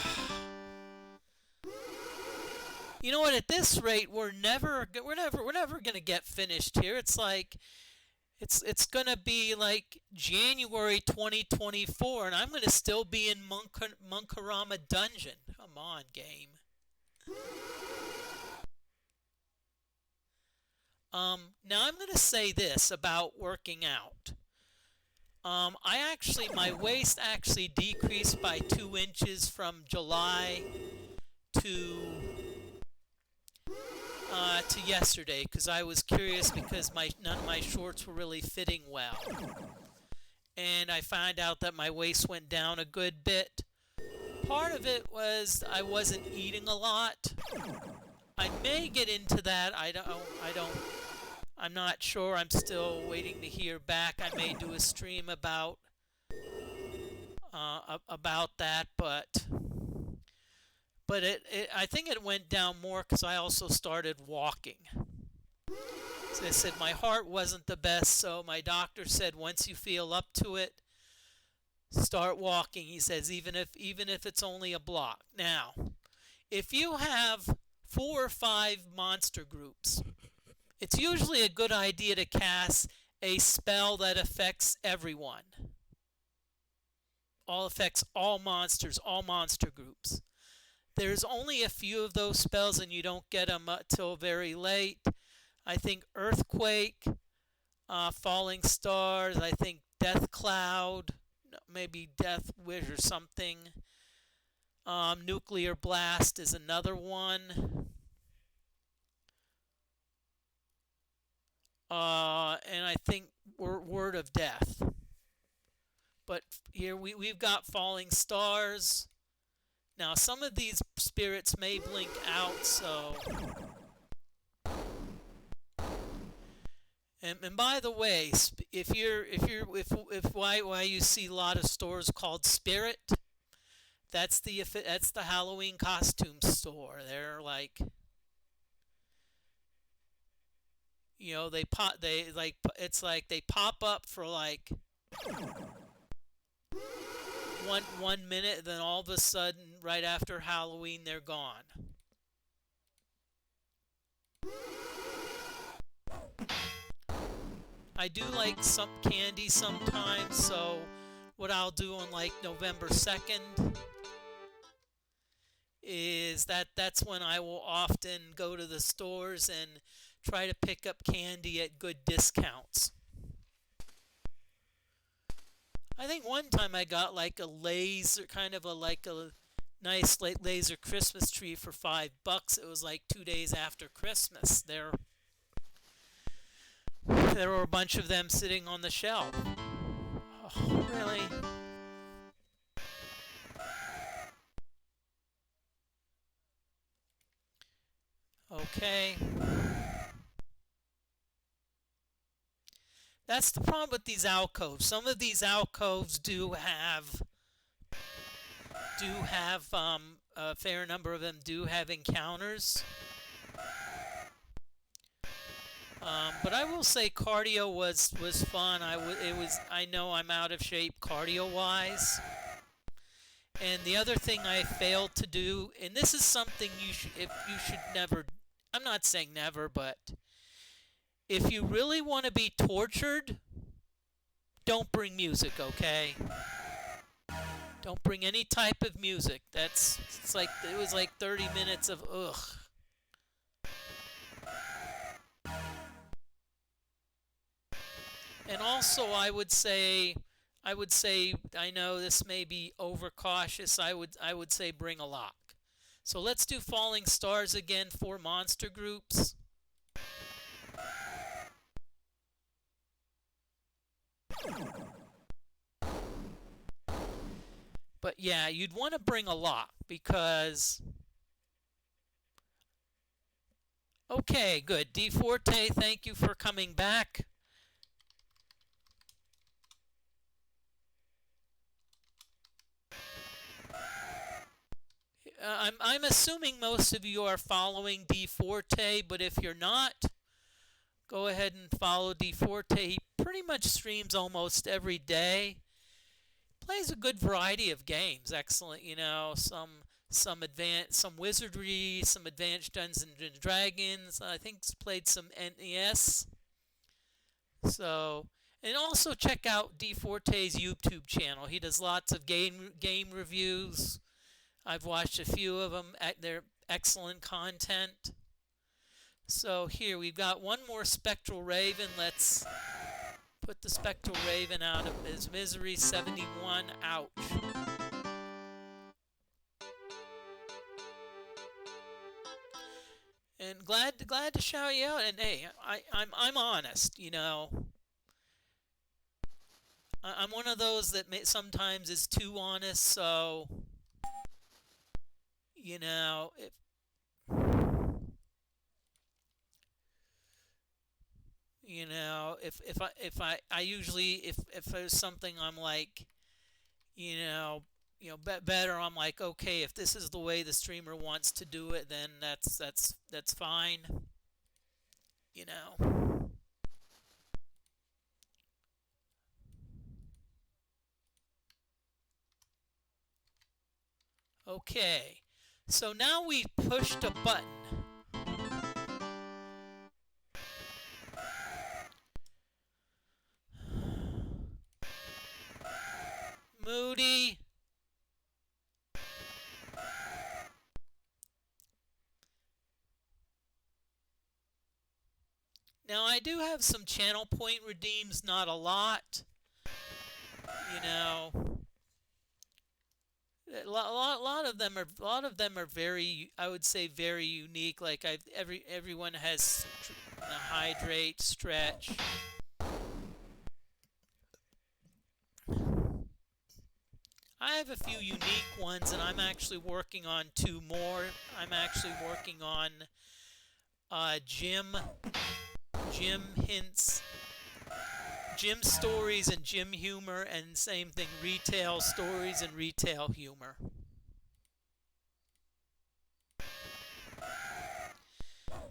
You know what? At this rate, we're never gonna get finished here. It's like it's gonna be like January 2024, and I'm gonna still be in Munkharma dungeon. Come on, game. Now I'm gonna say this about working out. My waist actually decreased by 2 inches from July to yesterday, because I was curious, because none of my shorts were really fitting well, and I found out that my waist went down a good bit. Part of it was I wasn't eating a lot. I may get into that. I'm not sure. I'm still waiting to hear back. I may do a stream about that, but I think it went down more because I also started walking. So I said my heart wasn't the best, so my doctor said once you feel up to it, start walking. He says even if it's only a block. Now, if you have 4 or 5 monster groups, it's usually a good idea to cast a spell that affects everyone. All affects all monsters, all monster groups. There's only a few of those spells and you don't get them till very late. I think Earthquake, Falling Stars, I think Death Cloud, maybe Death Wish or something. Nuclear Blast is another one. And I think Word of Death. But here we've got Falling Stars. Now some of these spirits may blink out, so. And by the way, if why you see a lot of stores called Spirit, that's the Halloween costume store. They're like, it's like they pop up for like 1 minute, then all of a sudden, right after Halloween, they're gone. I do like some candy sometimes, so what I'll do on like November 2nd is that's when I will often go to the stores and try to pick up candy at good discounts. I think one time I got like a laser, kind of like a nice laser Christmas tree for $5. It was like 2 days after Christmas. There were a bunch of them sitting on the shelf. Oh, really? Okay. That's the problem with these alcoves. Some of these alcoves do have a fair number of them do have encounters. But I will say cardio was fun. I know I'm out of shape cardio wise. And the other thing I failed to do, and this is something you should never, I'm not saying never, but if you really want to be tortured, don't bring music, okay? Don't bring any type of music. It was like 30 minutes of ugh. And also I would say I know this may be overcautious. I would say bring a lock. So let's do Falling Stars again for monster groups. But yeah, you'd want to bring a lock because. Okay, good. DFortae, thank you for coming back. I'm assuming most of you are following DFortae, but if you're not, go ahead and follow DFortae. He pretty much streams almost every day. Plays a good variety of games. Excellent, some Wizardry, some Advanced Dungeons and Dragons. I think he's played some NES. So, and also check out DFortae's YouTube channel. He does lots of game reviews. I've watched a few of them. They're excellent content. So here we've got one more Spectral Raven. Let's put the Spectral Raven out of his misery. 71. Ouch. And glad to shout you out. And hey, I'm honest. I'm one of those that sometimes is too honest. So. If I usually if there's something I'm like, better, I'm like, okay, if this is the way the streamer wants to do it, then that's fine. Okay, so now we've pushed a button. Moody. Now I do have some channel point redeems, not a lot. You know, a lot of them are very, I would say, very unique. Like everyone has hydrate, stretch. I have a few unique ones, and I'm actually working on 2 more. I'm actually working on gym hints, gym stories and gym humor, and same thing, retail stories and retail humor.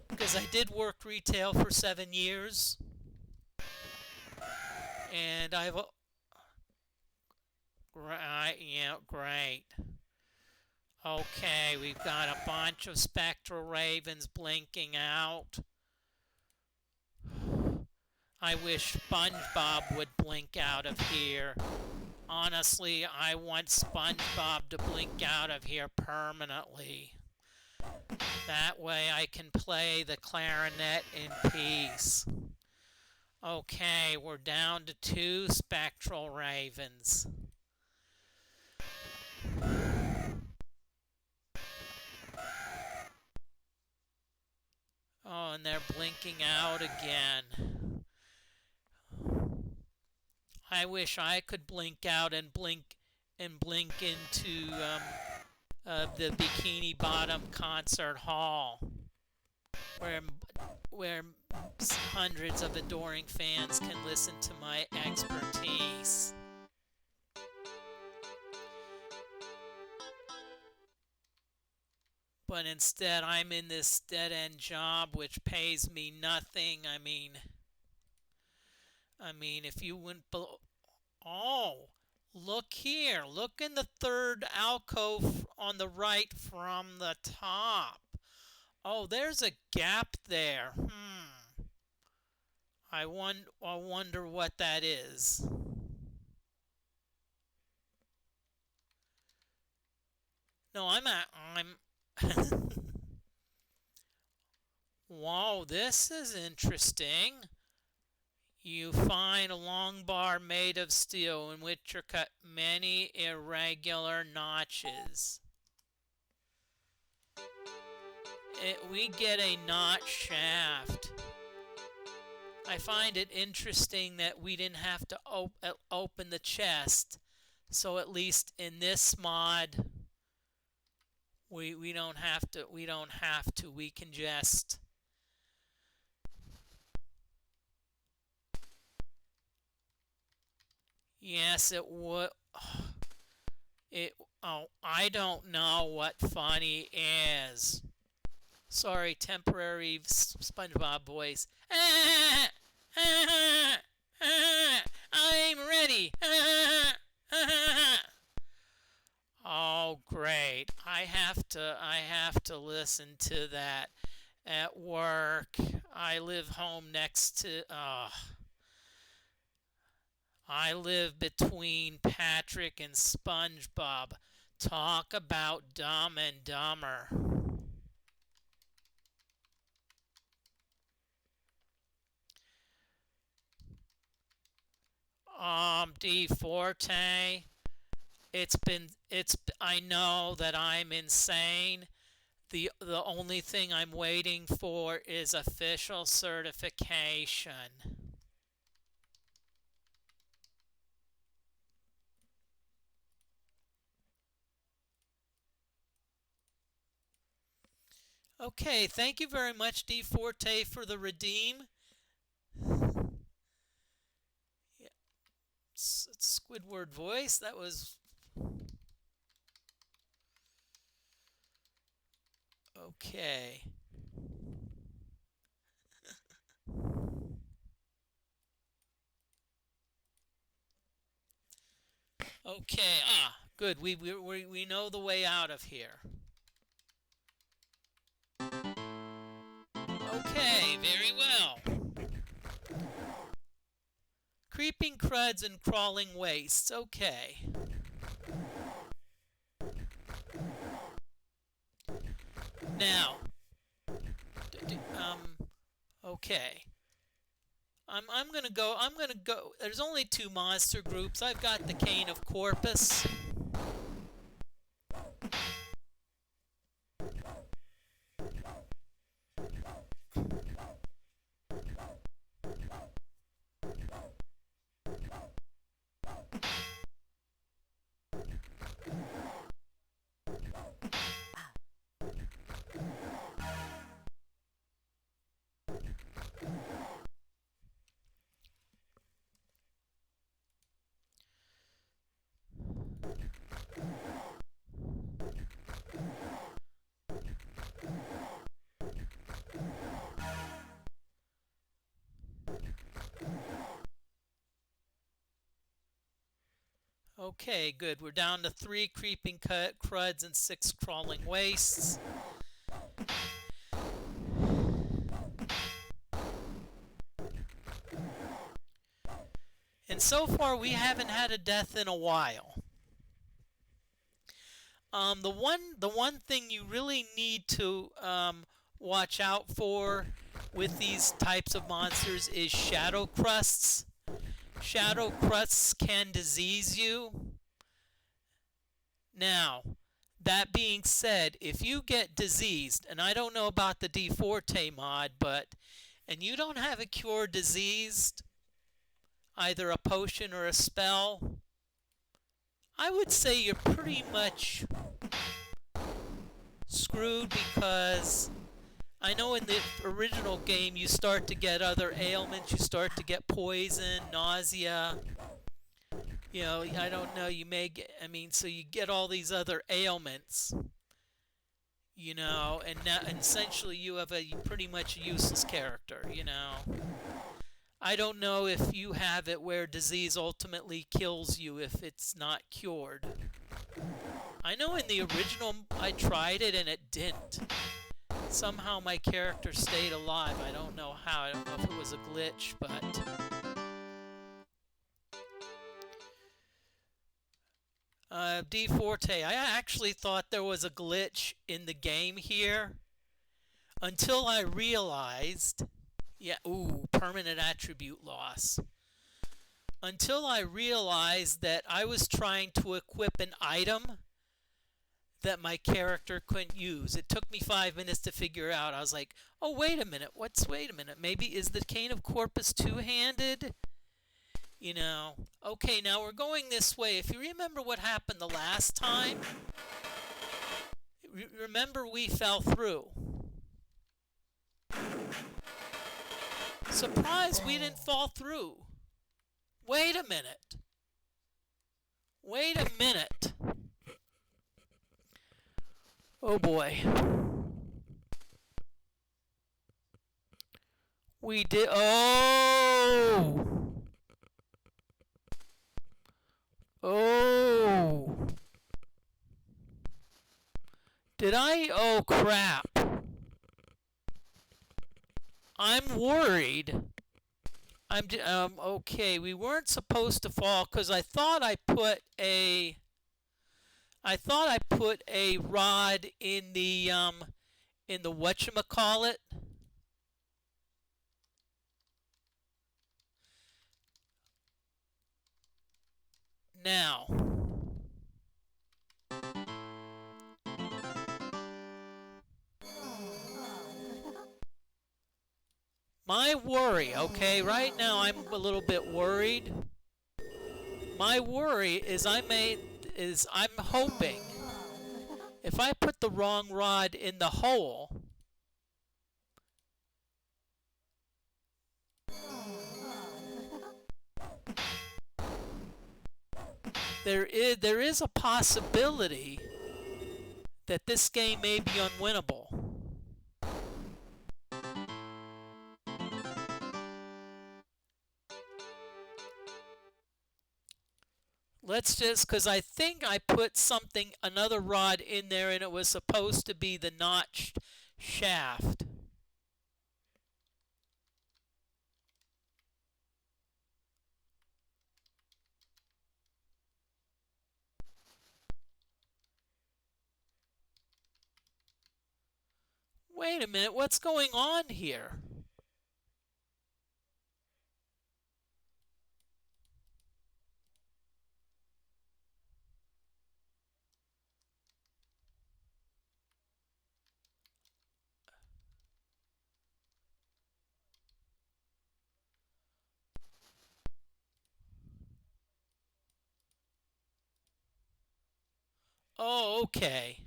Because I did work retail for 7 years, and I've great. Okay, we've got a bunch of spectral ravens blinking out. I wish SpongeBob would blink out of here. Honestly, I want SpongeBob to blink out of here permanently. That way I can play the clarinet in peace. Okay, we're down to 2 spectral ravens. Oh, and they're blinking out again. I wish I could blink out and blink into the Bikini Bottom concert hall, where hundreds of adoring fans can listen to my expertise. But instead, I'm in this dead-end job which pays me nothing. I mean, if you wouldn't... Oh, look here. Look in the 3rd alcove on the right from the top. Oh, there's a gap there. I wonder what that is. No, I'm Wow, this is interesting. You find a long bar made of steel in which are cut many irregular notches. We get a notch shaft. I find it interesting that we didn't have to open the chest. So at least in this mod, we don't have to. We can just... Yes, it would. Oh, I don't know what funny is. Sorry, temporary SpongeBob voice. I'm ready. Oh, great. I have to listen to that at work. I live home next to I live between Patrick and SpongeBob. Talk about Dumb and Dumber. DFortae. I know that I'm insane. The only thing I'm waiting for is official certification. Okay, thank you very much, DFortae, for the redeem. Yeah, it's Squidward voice. That was... Okay. Okay, good. We know the way out of here. Okay, very well. Creeping cruds and crawling wastes. Okay. Now, okay. I'm gonna go. There's only 2 monster groups. I've got the Cane of Corpus. Okay, good. We're down to 3 creeping cruds and 6 crawling wastes. And so far, we haven't had a death in a while. The one thing you really need to watch out for with these types of monsters is shadow crusts. Shadow crusts can disease you. Now, that being said, if you get diseased, and I don't know about the DFortae mod, and you don't have a cure diseased, either a potion or a spell, I would say you're pretty much screwed, because I know in the original game you start to get other ailments, you start to get poison, nausea, you know, I don't know, you may get, so you get all these other ailments, you know, and now essentially you have a pretty much useless character, you know. I don't know if you have it where disease ultimately kills you if it's not cured. I know in the original I tried it and it didn't. Somehow my character stayed alive. I don't know how. I don't know if it was a glitch, but... DFortae, I actually thought there was a glitch in the game here until I realized... Yeah, permanent attribute loss. Until I realized that I was trying to equip an item that my character couldn't use. It took me 5 minutes to figure out. I was like, oh, wait a minute. Wait a minute. Maybe is the Cane of Corpus two-handed? You know. Okay, now we're going this way. If you remember what happened the last time, remember we fell through. Surprise, we didn't fall through. Wait a minute. Wait a minute. Oh boy. We did. Oh! Oh! Did I? Oh crap. I'm worried. Okay, we weren't supposed to fall because I thought I put a rod in the whatchamacallit. Now, my worry, okay, right now I'm a little bit worried. My worry is I'm hoping if I put the wrong rod in the hole, there is a possibility that this game may be unwinnable. Let's just, because I think I put another rod in there, and it was supposed to be the notched shaft. Wait a minute, what's going on here? Oh, okay.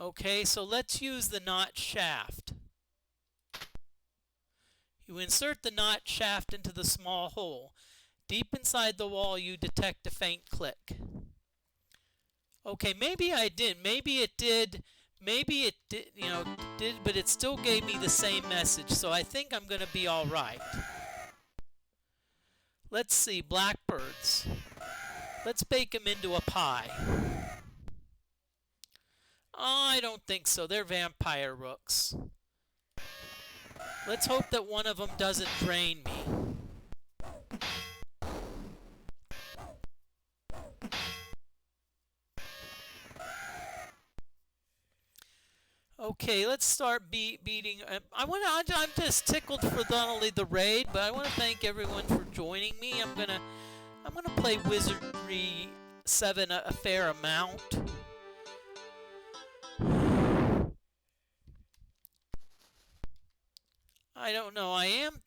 Okay, so let's use the notch shaft. You insert the notch shaft into the small hole. Deep inside the wall, you detect a faint click. Okay, maybe I didn't. Maybe it did. Maybe it did, but it still gave me the same message. So I think I'm going to be all right. Let's see, blackbirds. Let's bake them into a pie. Oh, I don't think so. They're vampire rooks. Let's hope that one of them doesn't drain me. Okay, let's start beating. I'm just tickled for not only the raid, but I want to thank everyone for joining me. I'm gonna play Wizardry 7 a fair amount. I don't know. I am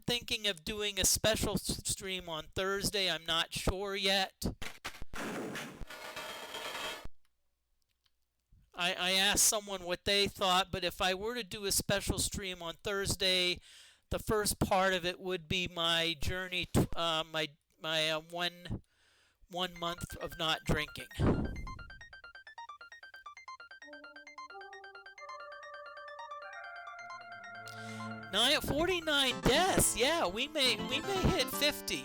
thinking of doing a special stream on Thursday. I'm not sure yet. I asked someone what they thought, but if I were to do a special stream on Thursday, the first part of it would be my journey, my 1 month of not drinking. 49 deaths. Yeah, we may hit 50.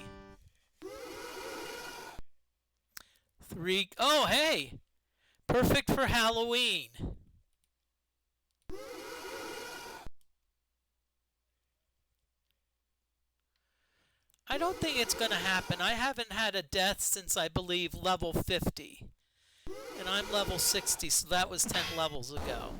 3. Oh, hey, perfect for Halloween. I don't think it's going to happen. I haven't had a death since, I believe, level 50. And I'm level 60, so that was 10 levels ago.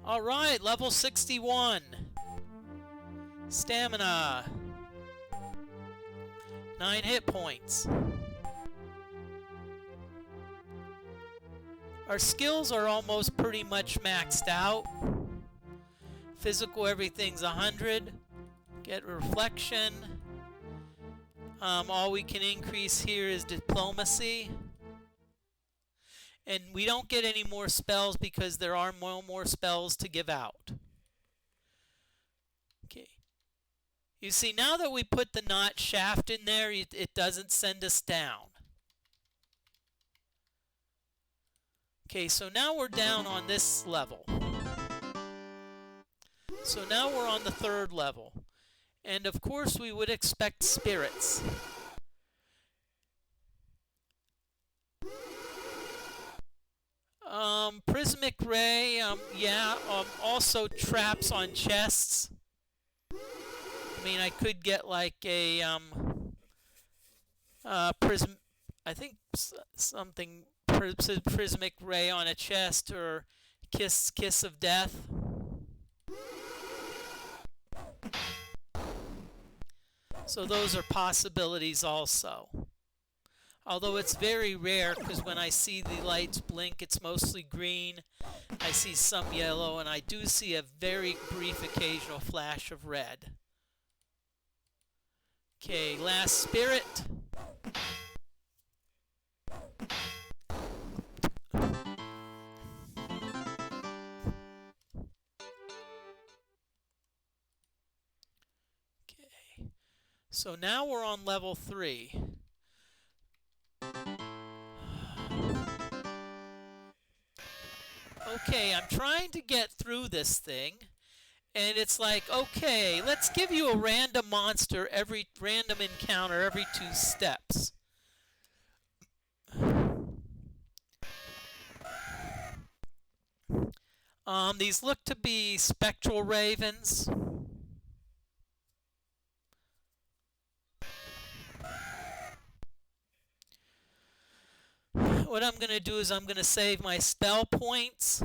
Alright, level 61. Stamina. 9 hit points. Our skills are almost pretty much maxed out. Physical, everything's 100. Get reflection. All we can increase here is diplomacy. And we don't get any more spells because there are no more spells to give out. Okay. You see, now that we put the notch shaft in there, it doesn't send us down. Okay, so now we're down on this level. So now we're on the 3rd level. And of course we would expect spirits. Prismatic Ray, yeah, also traps on chests. I mean, I could get like a, prism, I think something, Prismatic Ray on a chest, or Kiss of Death. So those are possibilities also. Although it's very rare, because when I see the lights blink, it's mostly green. I see some yellow, and I do see a very brief occasional flash of red. Okay, last spirit. Okay, so now we're on level 3. Okay, I'm trying to get through this thing, and it's like, okay, let's give you a random monster, every random encounter every 2 steps. These look to be spectral ravens. What I'm going to do is I'm going to save my spell points.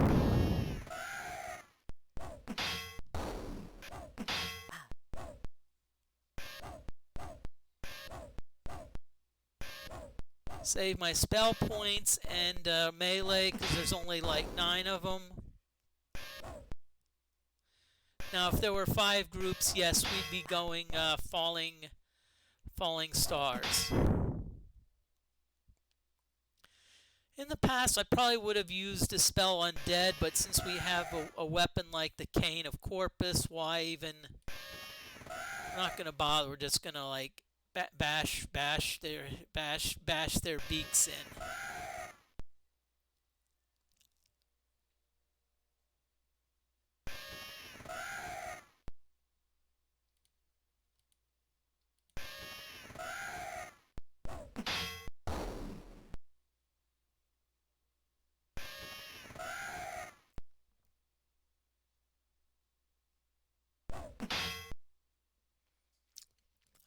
Save my spell points and melee, because there's only like 9 of them. Now, if there were 5 groups, yes, we'd be going falling stars. In the past, I probably would have used a spell undead, but since we have a weapon like the Cane of Corpus, why even? We're not gonna bother. We're just gonna like bash their beaks in.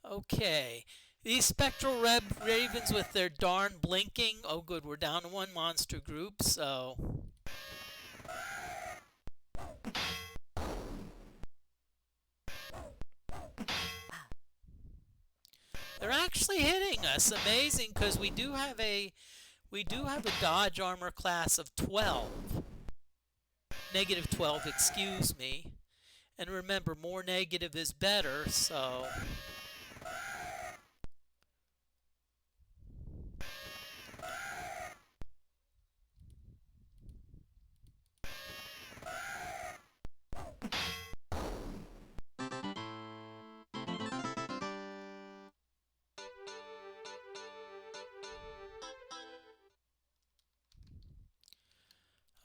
Okay, these spectral ravens with their darn blinking. Oh, good, we're down to 1 monster group, so. They're actually hitting us. Amazing, because we do have a dodge armor class of 12. Negative 12, excuse me. And remember, more negative is better, so.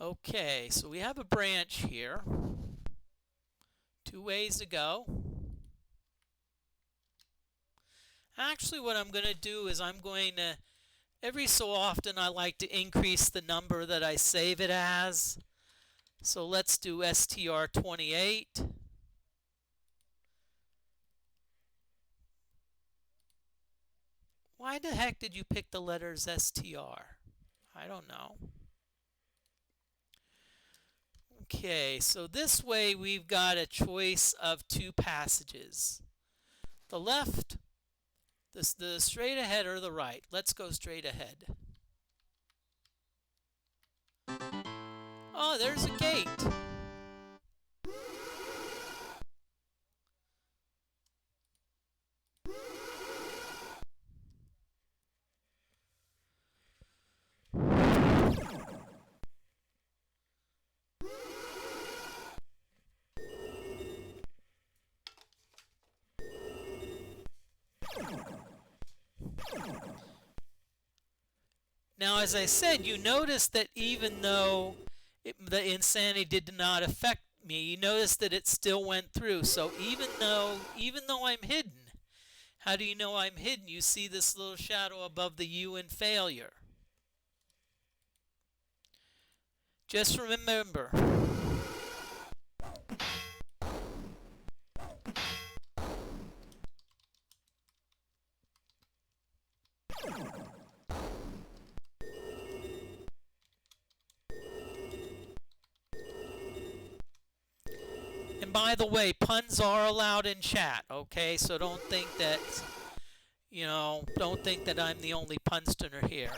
Okay, so we have a branch here. 2 ways to go. Actually, what I'm going to do is I'm going to, every so often, I like to increase the number that I save it as. So let's do STR28. Why the heck did you pick the letters STR? I don't know. Okay, so this way we've got a choice of 2 passages. The left, the straight ahead, or the right. Let's go straight ahead. Oh, there's a gate. Now, as I said, you notice that even though the insanity did not affect me, you notice that it still went through. So even though I'm hidden, how do you know I'm hidden? You see this little shadow above the U in failure. Just remember. And by the way, puns are allowed in chat, okay? So don't think that, don't think that I'm the only punster here.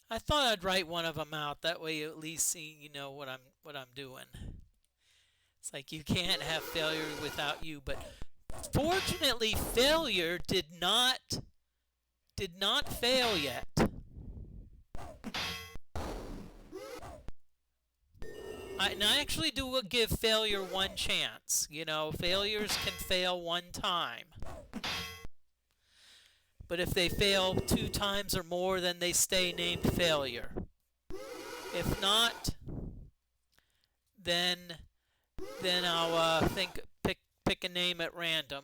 I thought I'd write one of them out. That way you at least see, what I'm doing. It's like you can't have failure without you, but fortunately failure did not fail yet. And I actually do give failure one chance. Failures can fail one time. But if they fail 2 times or more, then they stay named failure. If not, then I'll pick a name at random.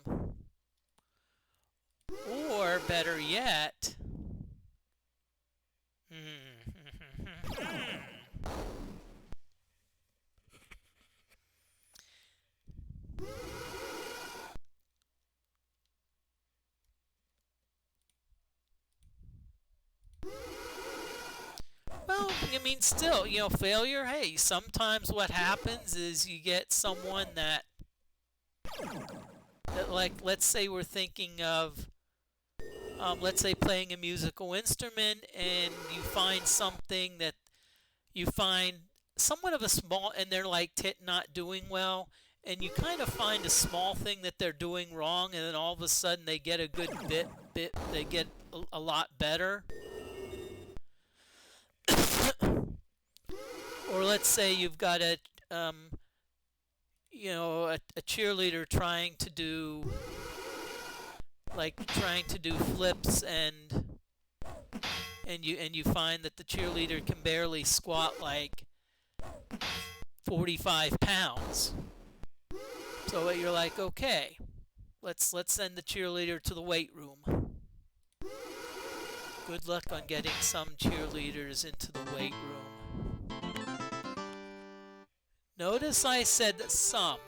Or better yet, well, I mean, still, failure, hey, sometimes what happens is you get someone that like, let's say we're thinking of, let's say playing a musical instrument, and you find something that you find somewhat of a small, and they're like not doing well, and you kind of find a small thing that they're doing wrong, and then all of a sudden they get a good bit they get a lot better. Or let's say you've got a cheerleader trying to do flips, and you find that the cheerleader can barely squat like 45 pounds. So you're like, okay, let's send the cheerleader to the weight room. Good luck on getting some cheerleaders into the weight room. Notice I said that some.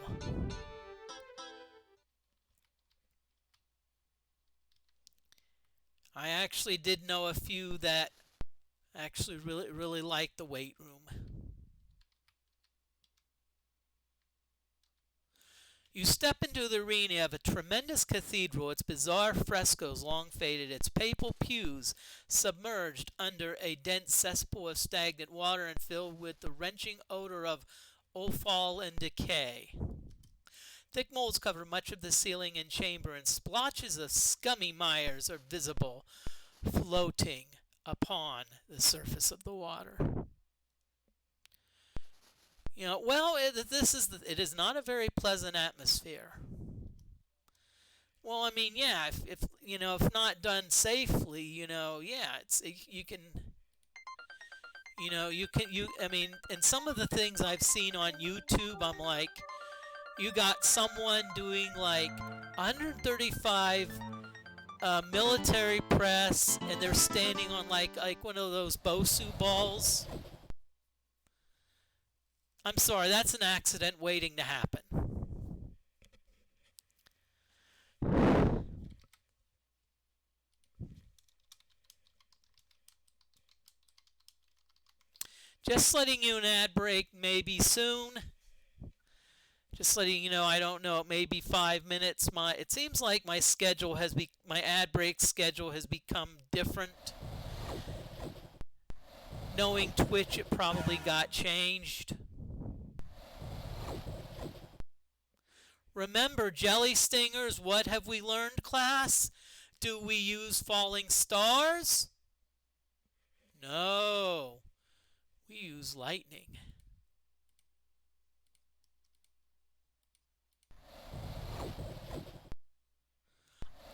I actually did know a few that actually really like the weight room. You step into the arena of a tremendous cathedral, its bizarre frescoes long faded, its papal pews submerged under a dense cesspool of stagnant water and filled with the wrenching odor of offal and decay. Thick molds cover much of the ceiling and chamber, and splotches of scummy mires are visible, floating upon the surface of the water. It is not a very pleasant atmosphere. Well, I mean, yeah, if not done safely, and some of the things I've seen on YouTube, I'm like, you got someone doing like 135 military press, and they're standing on like one of those Bosu balls. I'm sorry, that's an accident waiting to happen. Just letting you an ad break maybe soon. Just letting you know, I don't know, maybe 5 minutes. It seems like my ad break schedule has become different. Knowing Twitch, it probably got changed. Remember, jelly stingers, what have we learned, class? Do we use falling stars? No. We use lightning.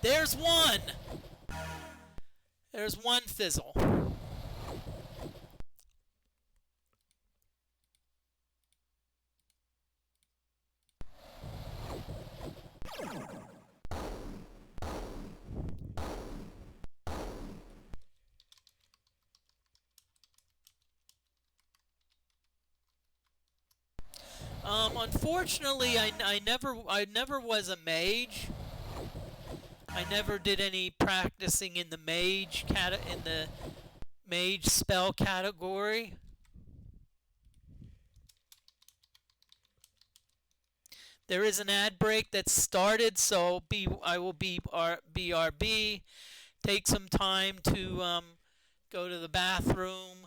There's one! There's one fizzle. unfortunately, I never was a mage. I never did any practicing in the mage spell category. There is an ad break that started, so I will BRB. Take some time to go to the bathroom.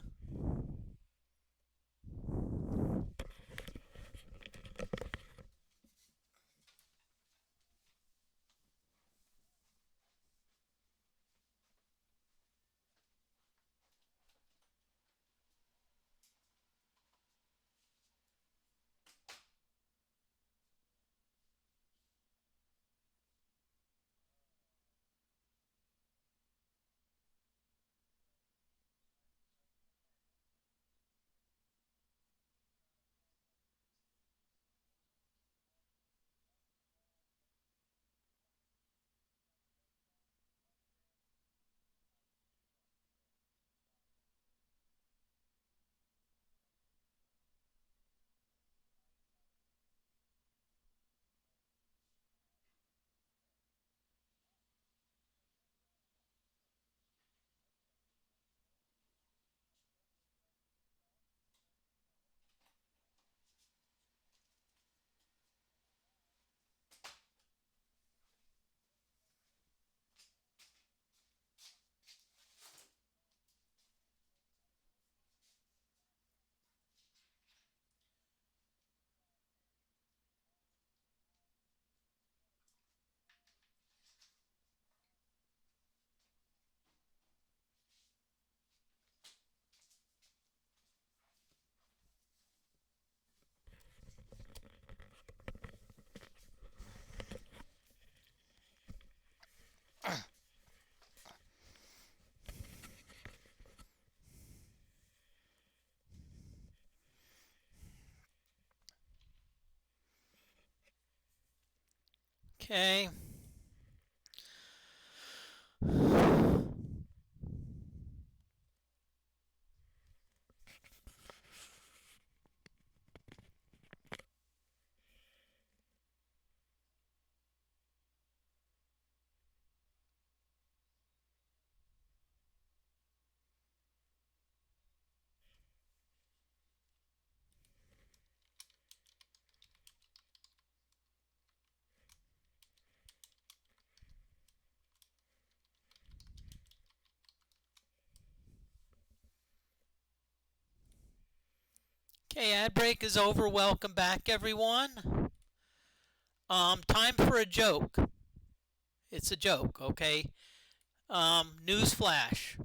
Okay. Okay, ad break is over. Welcome back, everyone. Time for a joke. It's a joke, okay? News flash.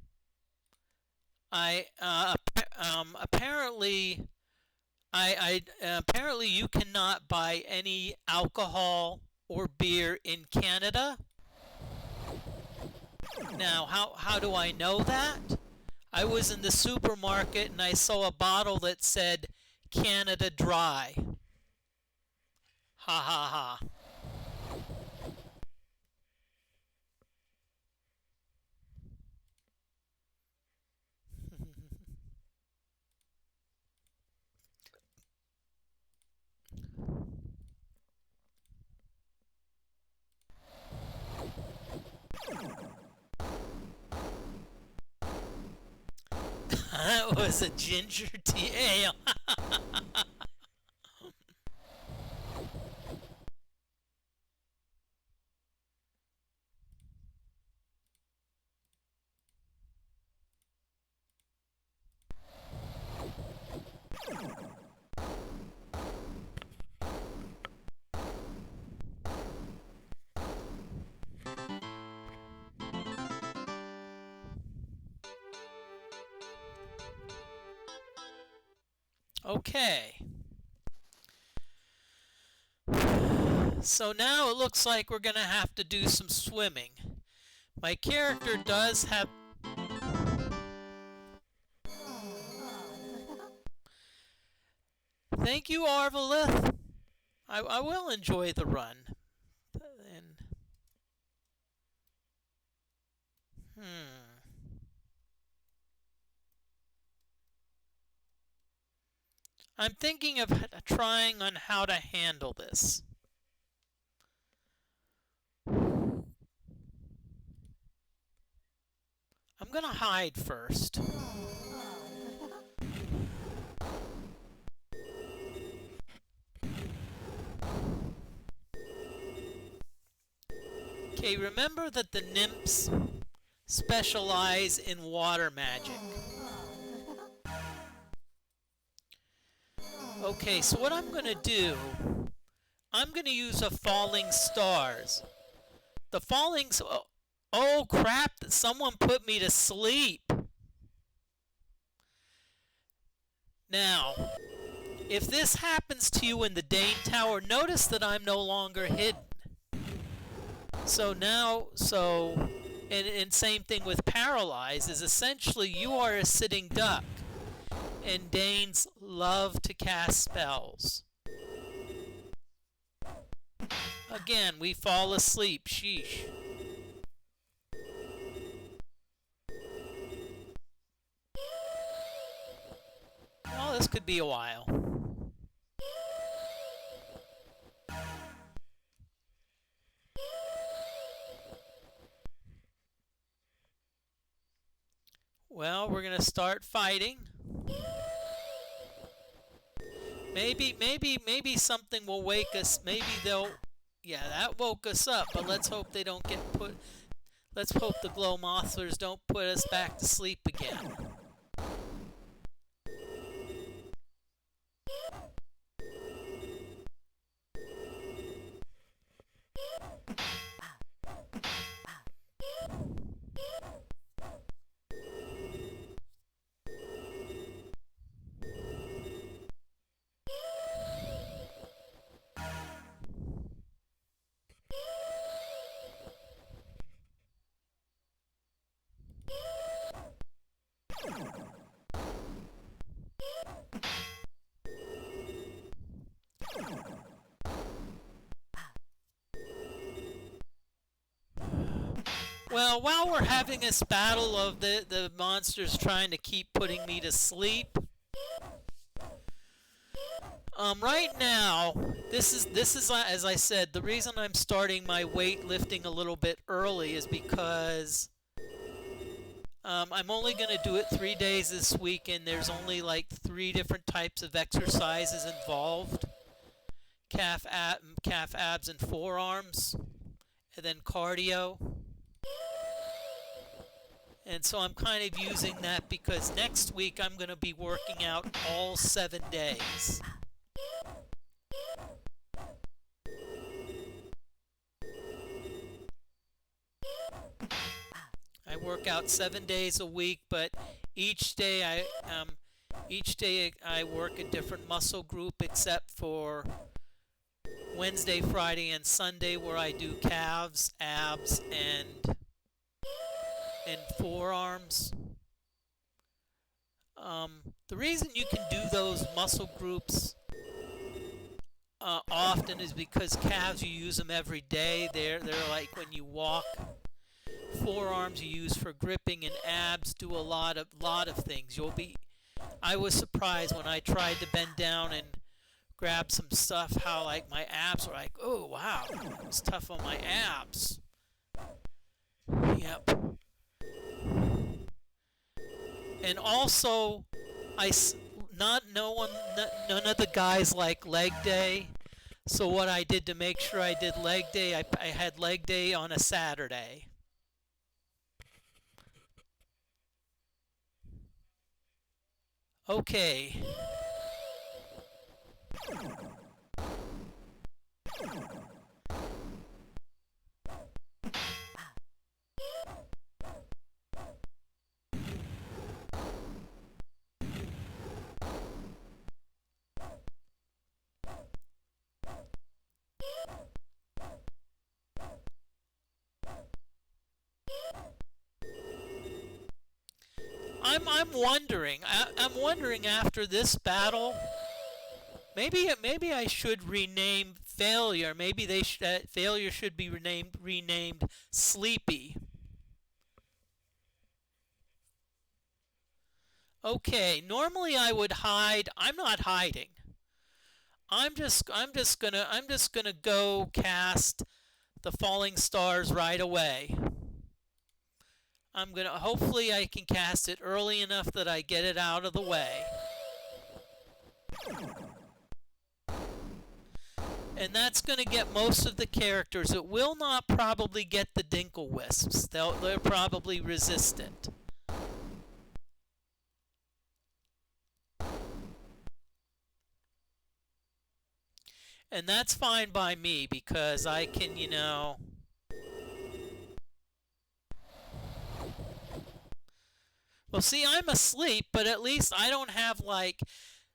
Apparently apparently you cannot buy any alcohol or beer in Canada. Now, how do I know that? I was in the supermarket and I saw a bottle that said Canada Dry. Ha ha ha. That was a ginger tea ale. Okay. So now it looks like we're going to have to do some swimming. My character does have... Thank you, Arvalith. I will enjoy the run. And, I'm thinking of trying on how to handle this. I'm gonna hide first. Okay, remember that the nymphs specialize in water magic. Okay, so what I'm gonna do, I'm gonna use a falling stars. The falling, oh crap, someone put me to sleep. Now, if this happens to you in the Dane Tower, notice that I'm no longer hidden. So now, and same thing with paralyzed, is essentially you are a sitting duck. And Danes love to cast spells. Again, we fall asleep, sheesh. Oh, this could be a while. Well, we're gonna start fighting. Maybe something will wake us. Maybe they'll... Yeah, that woke us up, but let's hope they don't get put... Let's hope the glow mothlers don't put us back to sleep again. Well, while we're having this battle of the monsters trying to keep putting me to sleep, right now, this is as I said, the reason I'm starting my weightlifting a little bit early is because I'm only going to do it 3 days this week, and there's only like 3 different types of exercises involved: calf abs, and forearms, and then cardio. And so I'm kind of using that because next week I'm going to be working out all 7 days. I work out 7 days a week, but each day I work a different muscle group, except for Wednesday, Friday, and Sunday, where I do calves, abs, and forearms. The reason you can do those muscle groups often is because calves, you use them every day. They're like when you walk. Forearms you use for gripping, and abs do a lot of things. I was surprised when I tried to bend down and grab some stuff, how like my abs were like, oh wow, it's tough on my abs. Yep. And also, none of the guys like leg day. So what I did to make sure I did leg day, I had leg day on a Saturday. Okay. I'm wondering. I'm wondering after this battle. Maybe I should rename failure. Maybe failure should be renamed Sleepy. Okay, normally I would hide. I'm not hiding. I'm just gonna go cast the falling stars right away. Hopefully I can cast it early enough that I get it out of the way. And that's going to get most of the characters. It will not probably get the Dinkle-Wisps. They're probably resistant. And that's fine by me because I can, Well, see, I'm asleep, but at least I don't have like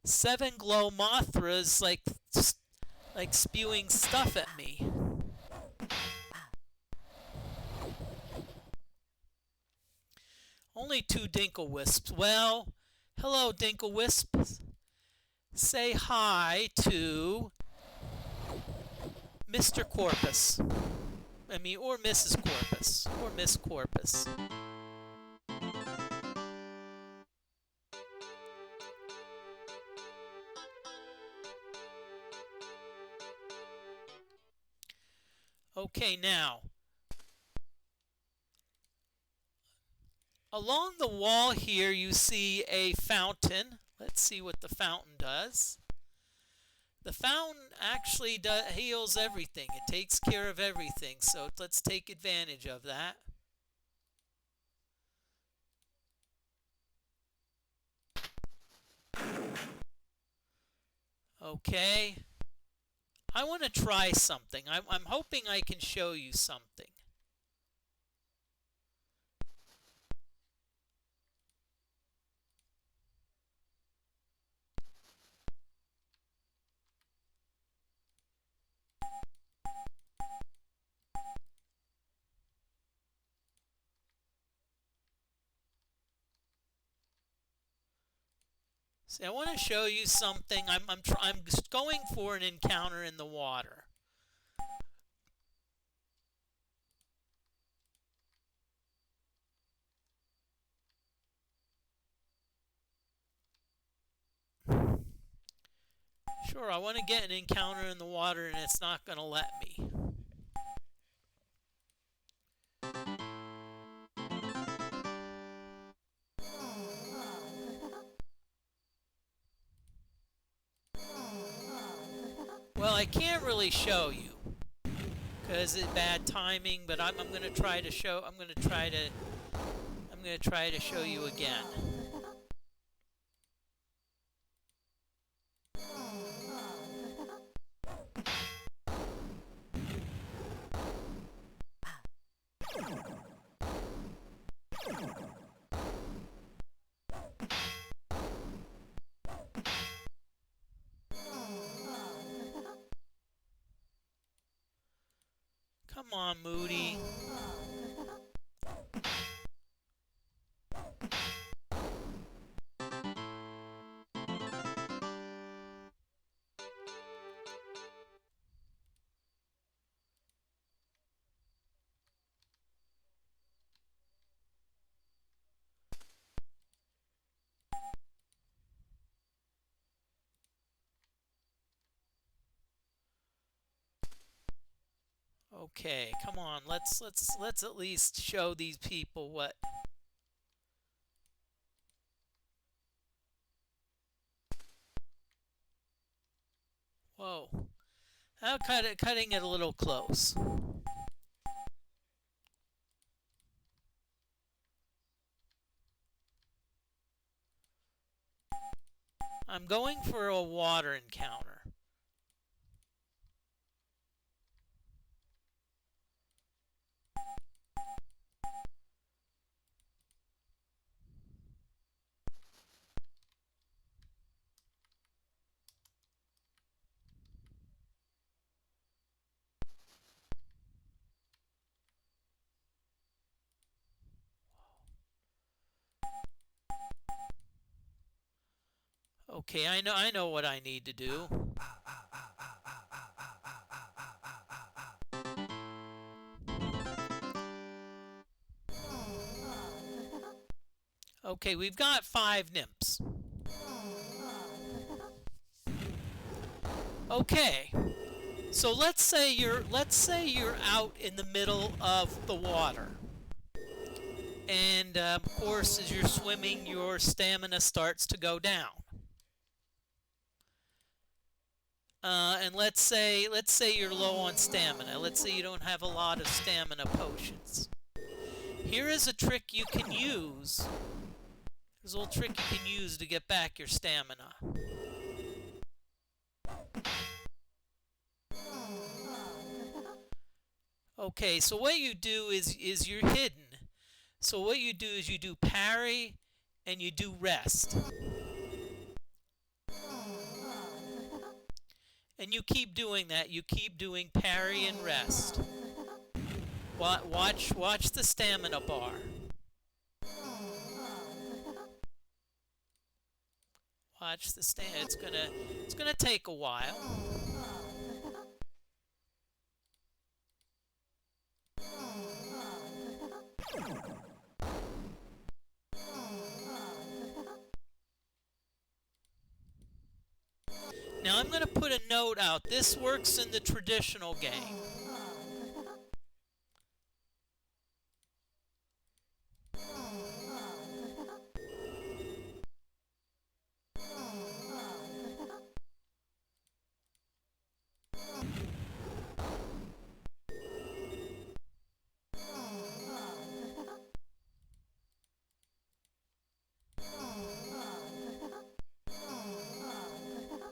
7 glow Mothras like spewing stuff at me. Only 2 Dinkle-Wisps. Well, hello Dinkle-Wisps. Say hi to Mr. Corpus. Or Mrs. Corpus. Or Miss Corpus. Okay, now. Along the wall here you see a fountain. Let's see what the fountain does. The fountain actually heals everything. It takes care of everything. So let's take advantage of that. Okay. I want to try something. I'm hoping I can show you something. See, I want to show you something. I'm going for an encounter in the water. Sure, I want to get an encounter in the water and it's not going to let me. Well, I can't really show you because it's bad timing, but I'm going to try to show. I'm going to try to show you again. Come on, Moody. Okay, come on. Let's at least show these people what. Whoa. I'm cutting it a little close. I'm going for a water encounter. Okay, I know what I need to do. Okay, we've got 5 nymphs. Okay, so let's say you're out in the middle of the water, and of course, as you're swimming, your stamina starts to go down. And let's say you're low on stamina. Let's say you don't have a lot of stamina potions. Here is a trick you can use. There's a little trick you can use to get back your stamina. Okay, so what you do is you're hidden. So what you do is you do parry and you do rest. And you keep doing that. You keep doing parry and rest. Watch the stamina bar. Watch the stamina. It's gonna take a while. Now I'm going to put a note out. This works in the traditional game.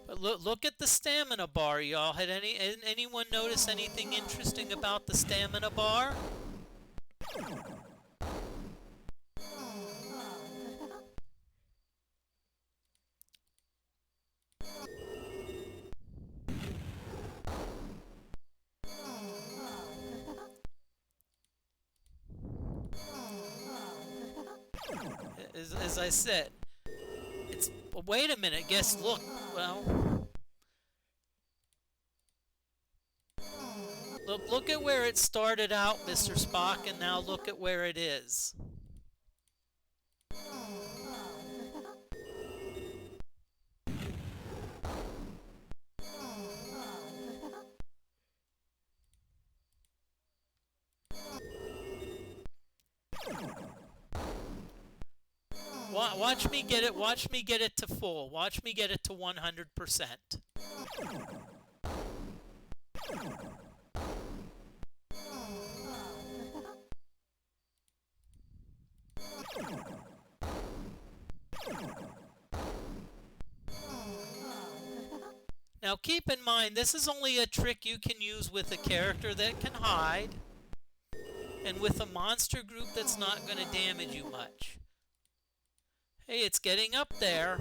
But look at the stamina bar, y'all. Had anyone notice anything interesting about the stamina bar? As I said, wait a minute. Look. Well, look at where it started out, Mr. Spock, and now look at where it is. Watch me get it. Watch me get it to full. Watch me get it to 100%. Now keep in mind, this is only a trick you can use with a character that can hide, and with a monster group that's not going to damage you much. Hey, it's getting up there.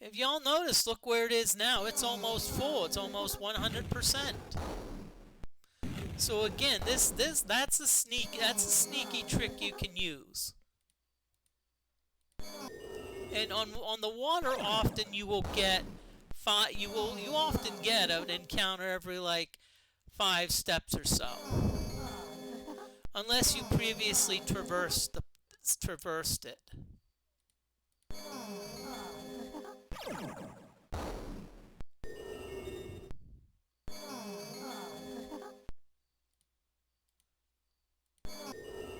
If y'all notice, look where it is now. It's almost full. It's almost 100%. So again, that's a sneaky trick you can use. And on the water, often you will get you often get an encounter every like 5 steps or so, unless you previously traversed it.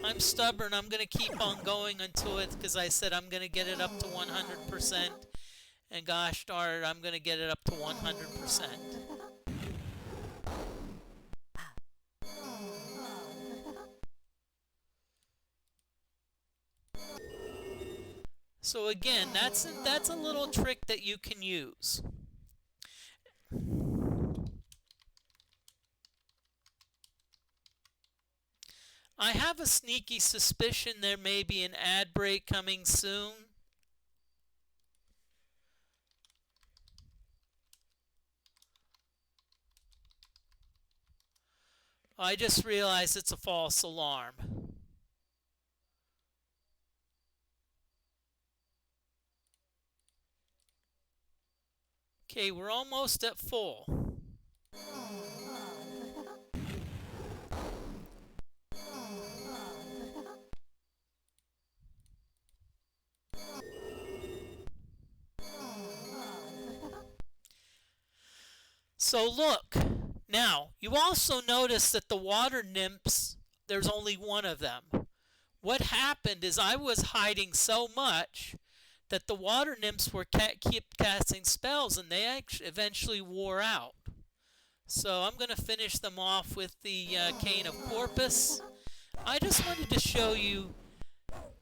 I'm stubborn. I'm going to keep on going until it, because I said I'm going to get it up to 100%. And gosh darn it, I'm going to get it up to 100%. So again, that's a little trick that you can use. I have a sneaky suspicion there may be an ad break coming soon. I just realized it's a false alarm. Okay, we're almost at full. So look, now you also notice that the water nymphs, there's only one of them. What happened is I was hiding so much that the water nymphs were keep casting spells and they eventually wore out. So I'm going to finish them off with the Cane of Corpus. I just wanted to show you.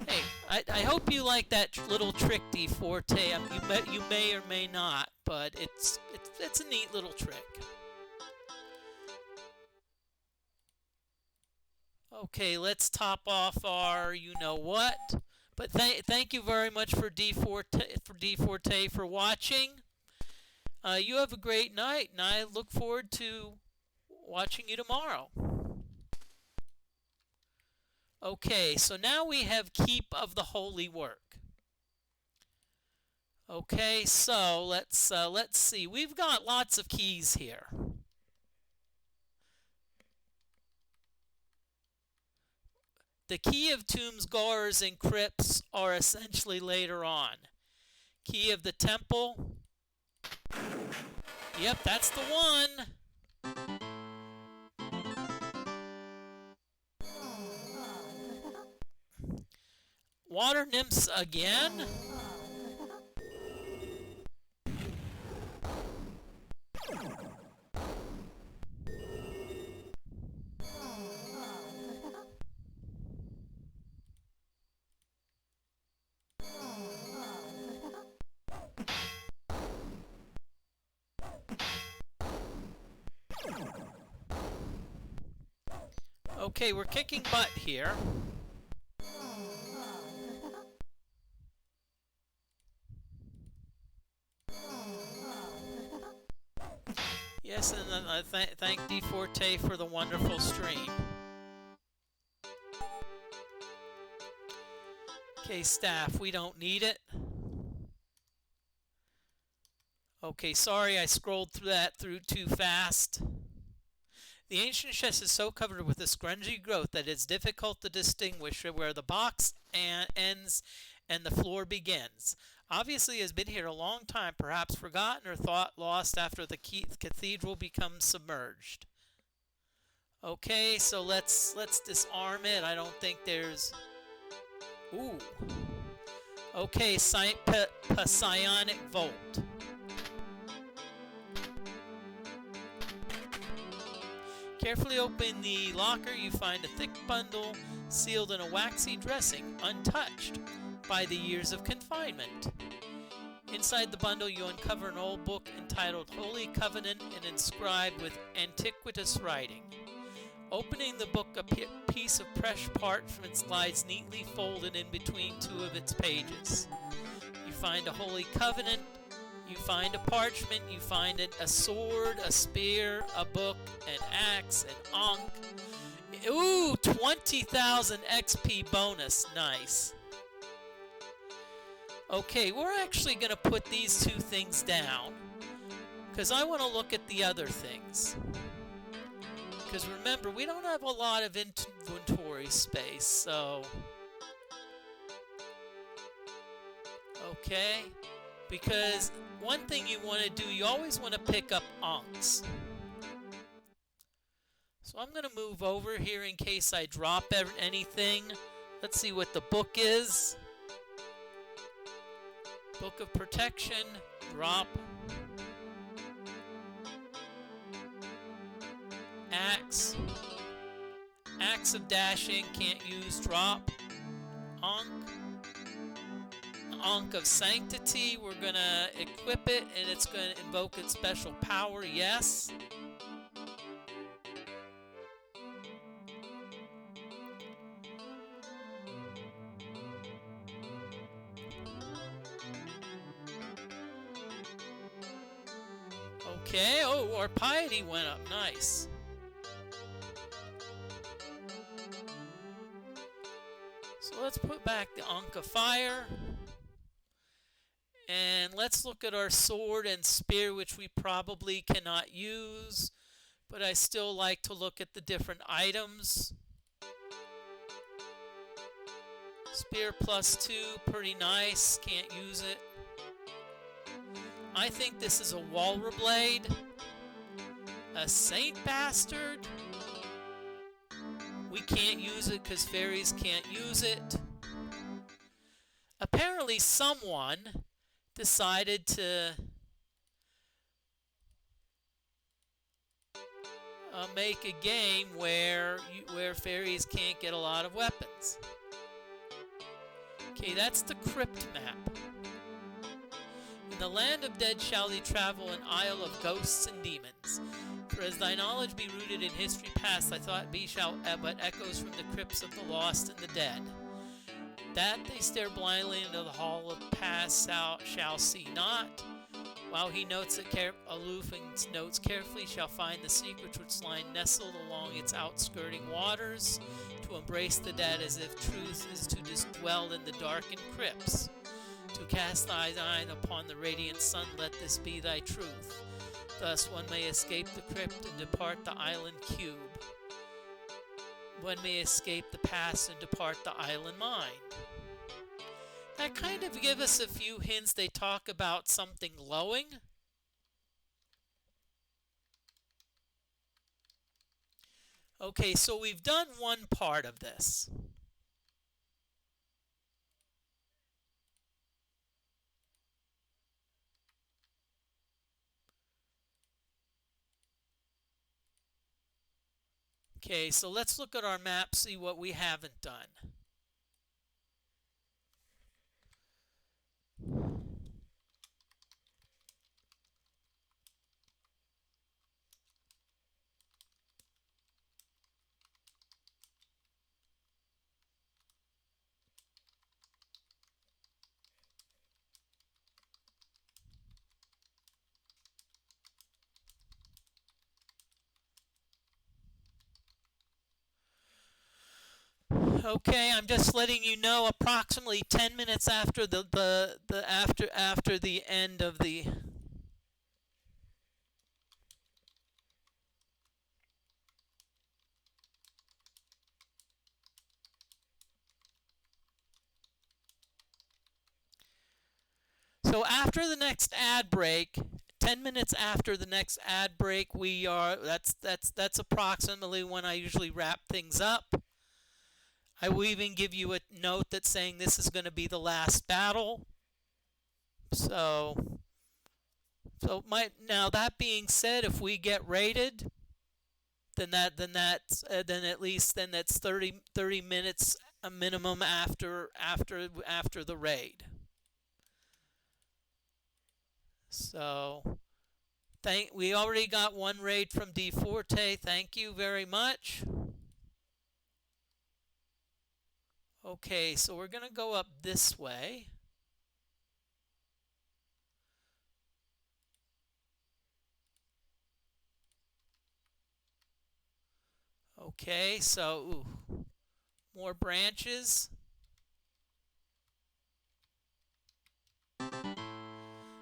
Hey, I hope you like that little trick, DFortae. You may or may not, but it's a neat little trick. Okay, let's top off our you-know-what. But thank you very much for DFortae for watching. You have a great night, and I look forward to watching you tomorrow. Okay, so now we have Keep of the Holy Work. Okay, so let's see. We've got lots of keys here. The Key of Tombs, Gores, and Crypts are essentially later on. Key of the Temple. Yep, that's the one. Water nymphs again. Okay, we're kicking butt here. Yes, and I thank DFortae for the wonderful stream. Okay, staff, we don't need it. Okay, sorry I scrolled through that too fast. The ancient chest is so covered with a scrungy growth that it's difficult to distinguish where the box ends and the floor begins. Obviously, it has been here a long time, perhaps forgotten or thought lost after the cathedral becomes submerged. Okay, so let's disarm it. I don't think there's... Ooh. Okay, Psionic Volt. Carefully open the locker, you find a thick bundle sealed in a waxy dressing, untouched by the years of confinement. Inside the bundle you uncover an old book entitled Holy Covenant and inscribed with antiquitous writing. Opening the book, a piece of fresh parchment lies neatly folded in between two of its pages. You find a Holy Covenant, you find a parchment, you find a sword, a spear, a book, an axe, an ankh. Ooh, 20,000 XP bonus. Nice. Okay, we're actually going to put these two things down because I want to look at the other things. Because remember, we don't have a lot of inventory space, so... Okay, because one thing you want to do, you always want to pick up ankhs. So I'm going to move over here in case I drop anything. Let's see what the book is. Book of Protection, drop. Axe. Axe of Dashing, can't use, drop. Ankh. Ankh of Sanctity, we're going to equip it and it's going to invoke its special power, yes. Okay, oh, our piety went up, nice. So let's put back the Ankh of Fire. And let's look at our sword and spear, which we probably cannot use, but I still like to look at the different items. Spear +2, pretty nice, can't use it. I think this is a Walrus blade. A Saint Bastard. We can't use it because fairies can't use it. Apparently someone decided to make a game where fairies can't get a lot of weapons. Okay, that's the crypt map. In the land of dead shall thee travel, an isle of ghosts and demons. For as thy knowledge be rooted in history past, thy thought be shall but echoes from the crypts of the lost and the dead. That they stare blindly into the hall of past shall see not. While he notes it aloof and notes carefully, shall find the secrets which lie nestled along its outskirting waters, to embrace the dead as if truth is to dwell in the darkened crypts. To cast thy eye upon the radiant sun, let this be thy truth. Thus one may escape the crypt and depart the island cube. One may escape the past and depart the island mind. That kind of give us a few hints. They talk about something glowing. Okay, so we've done one part of this. Okay, so let's look at our map, see what we haven't done. Okay, I'm just letting you know approximately 10 minutes after after the end of the So after the next ad break, 10 minutes after the next ad break, that's approximately when I usually wrap things up. I will even give you a note that's saying this is going to be the last battle. Now that being said, if we get raided, then that's 30 minutes a minimum after the raid. So we already got one raid from DFortae. Thank you very much. Okay, so we're going to go up this way. Okay, so more branches.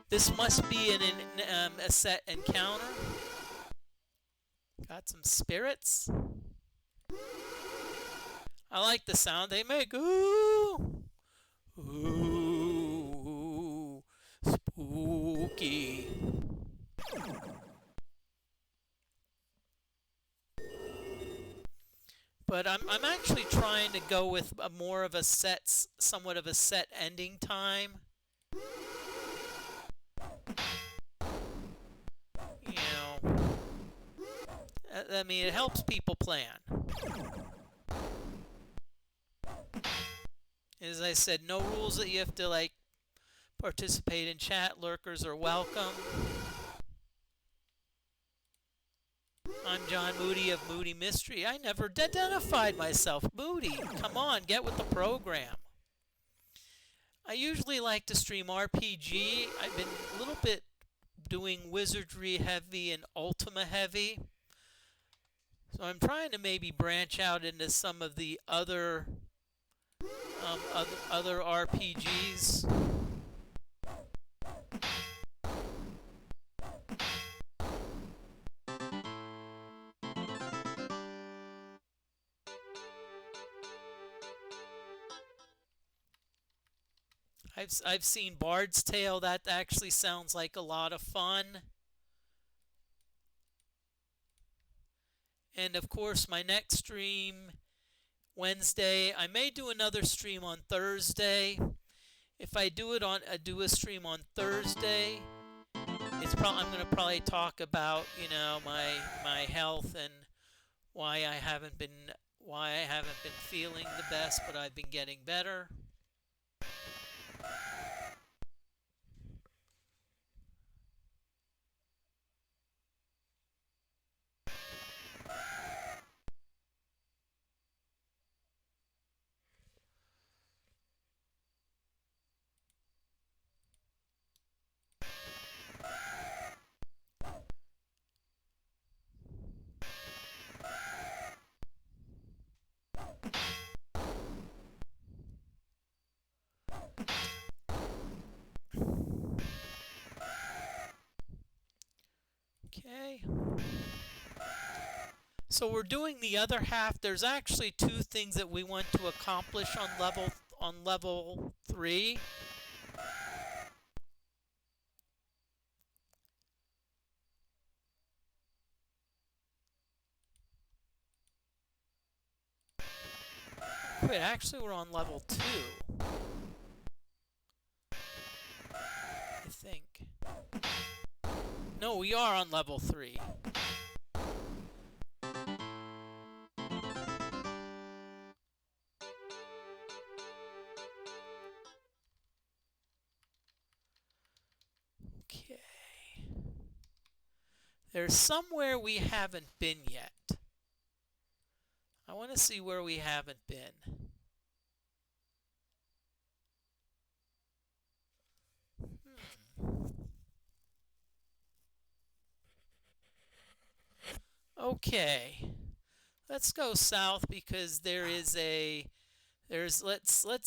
This must be a set encounter. Got some spirits. I like the sound they make. Ooh, ooh, spooky. But I'm actually trying to go with more of a somewhat of a set ending time. You know, I mean, it helps people plan. As I said, no rules that you have to participate in chat. Lurkers are welcome. I'm John Moody of Moody Mystery. I never identified myself. Moody, come on, get with the program. I usually like to stream RPG. I've been a little bit doing Wizardry heavy and Ultima heavy. So I'm trying to maybe branch out into some of the other RPGs. I've seen Bard's Tale. That actually sounds like a lot of fun. And of course, my next stream Wednesday. I may do another stream on Thursday. If I do a stream on Thursday, I'm going to probably talk about, my health and why I haven't been feeling the best, but I've been getting better. Okay. So we're doing the other half. There's actually two things that we want to accomplish on level 3. Wait, actually we're on level 2. I think. No, we are on level 3. Okay. There's somewhere we haven't been yet. I want to see where we haven't been. Okay. Let's go south because let's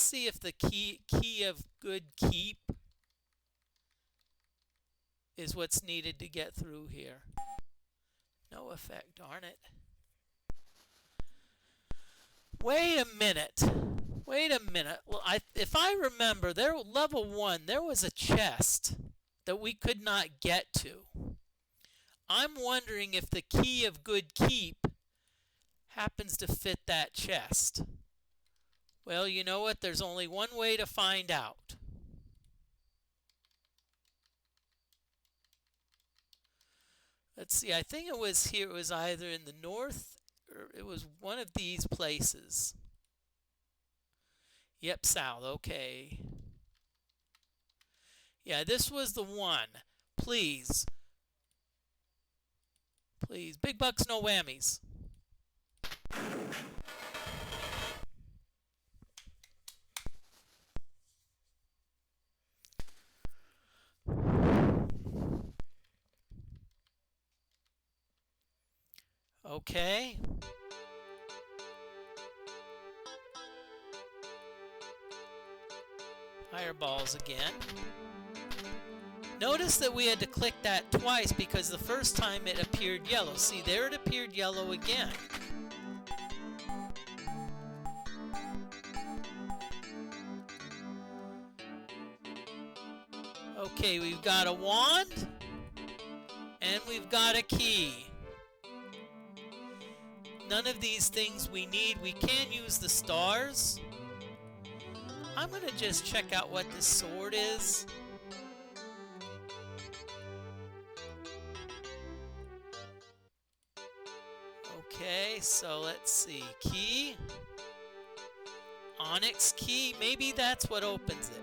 see if the key of good keep is what's needed to get through here. No effect, darn it. Wait a minute. Well, if I remember, level 1, there was a chest that we could not get to. I'm wondering if the key of good keep happens to fit that chest. Well, you know what? There's only one way to find out. Let's see. I think it was here. It was either in the north or it was one of these places. Yep, south. Okay. Yeah, this was the one. Please. Please. Big bucks, no whammies. Okay. Fireballs again. Notice that we had to click that twice because the first time it appeared yellow. See, there it appeared yellow again. Okay, we've got a wand and we've got a key. None of these things we need. We can use the stars. I'm going to just check out what this sword is. Okay, so let's see. Key. Onyx key. Maybe that's what opens it.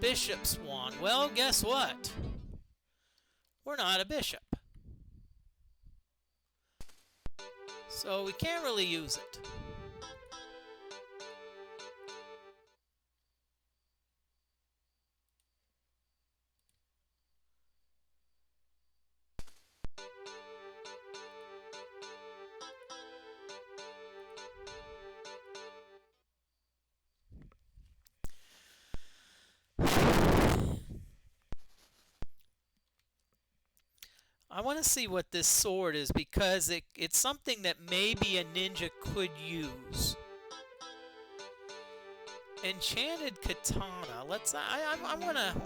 Bishop's wand. Well, guess what? We're not a bishop. So we can't really use it. I want to see what this sword is because it's something that maybe a ninja could use. Enchanted katana. Let's. I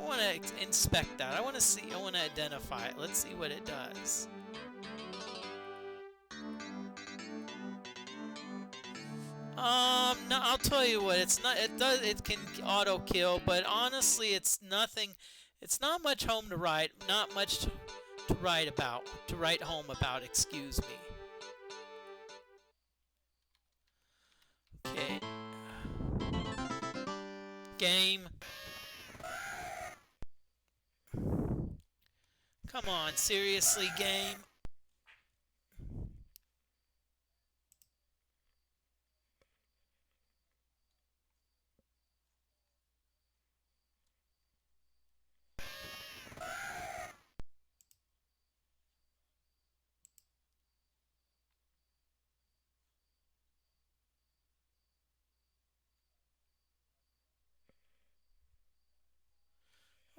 wanna inspect that. I wanna see. I wanna identify it. Let's see what it does. No, I'll tell you what. It's not. It does. It can auto kill, but honestly, it's nothing. It's not much home to write. Not much to write about. To write home about. Excuse me. Okay. Game. Come on, seriously, game.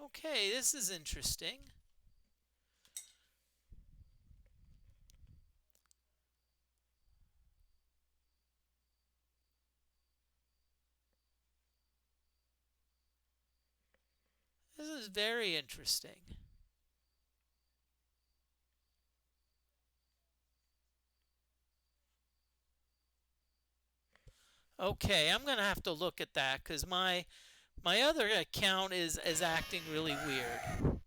Okay, this is interesting. This is very interesting. Okay, I'm gonna have to look at that because my other account is acting really weird.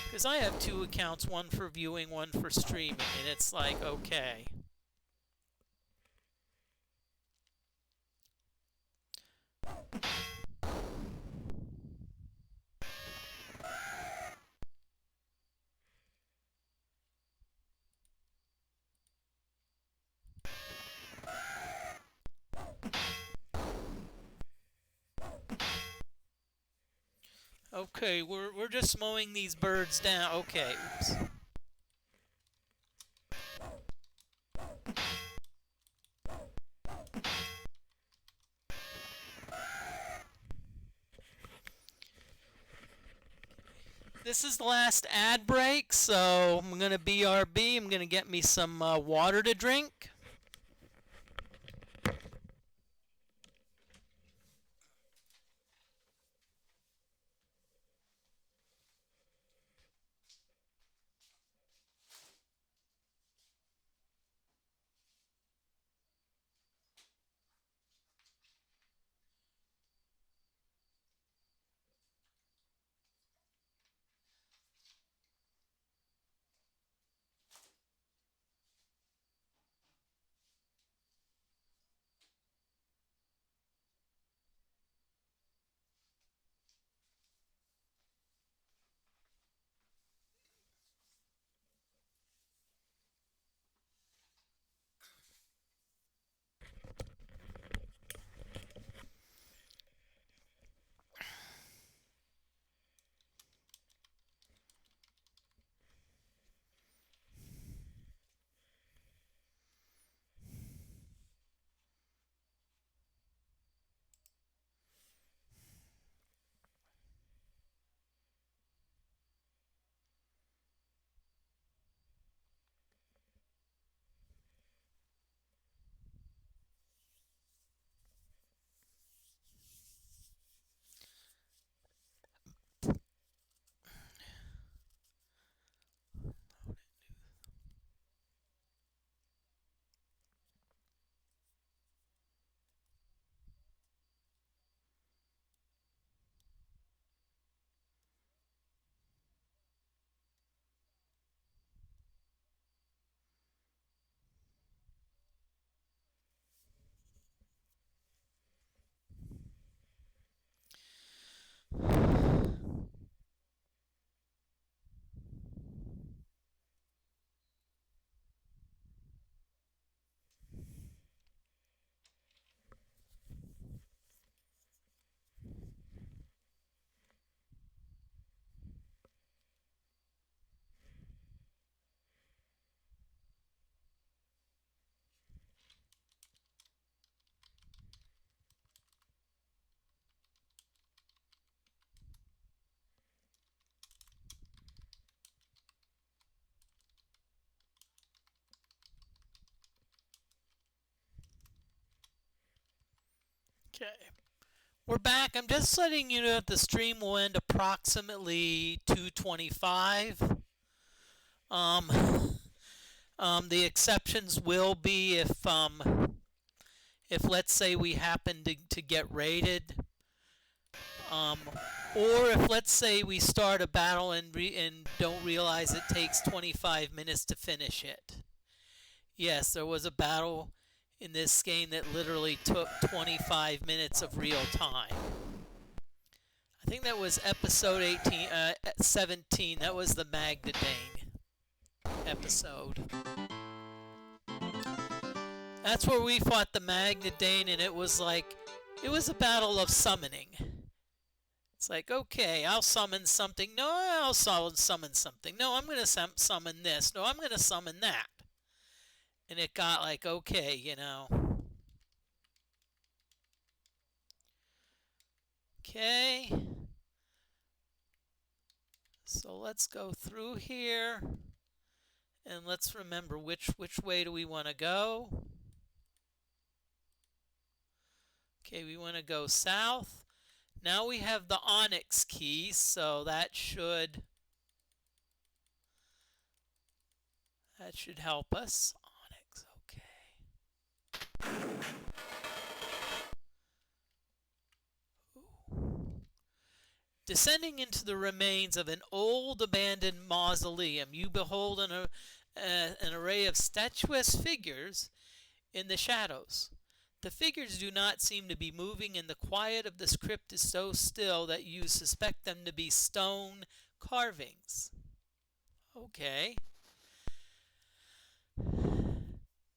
Because I have two accounts, one for viewing, one for streaming, and it's like, okay. Okay, we're just mowing these birds down. Okay, oops. This is the last ad break, so I'm gonna BRB. I'm gonna get me some water to drink. Okay. We're back. I'm just letting you know that the stream will end approximately 2:25. Um, the exceptions will be if let's say we happen to get raided, um, or if let's say we start a battle and don't realize it takes 25 minutes to finish it. Yes, there was a battle in this game that literally took 25 minutes of real time. I think that was episode 17. That was the Magdadane episode. That's where we fought the Magdadane, and it was a battle of summoning. It's like, okay, I'll summon something. No, I'll summon something. No, I'm going to summon this. No, I'm going to summon that. And it got like, okay, you know. Okay. So let's go through here. And let's remember which way do we want to go. Okay, we want to go south. Now we have the Onyx key, so that should help us. Onyx, okay. Ooh. Descending into the remains of an old abandoned mausoleum, you behold an array of statuesque figures in the shadows. The figures do not seem to be moving, and the quiet of this crypt is so still that you suspect them to be stone carvings. Okay.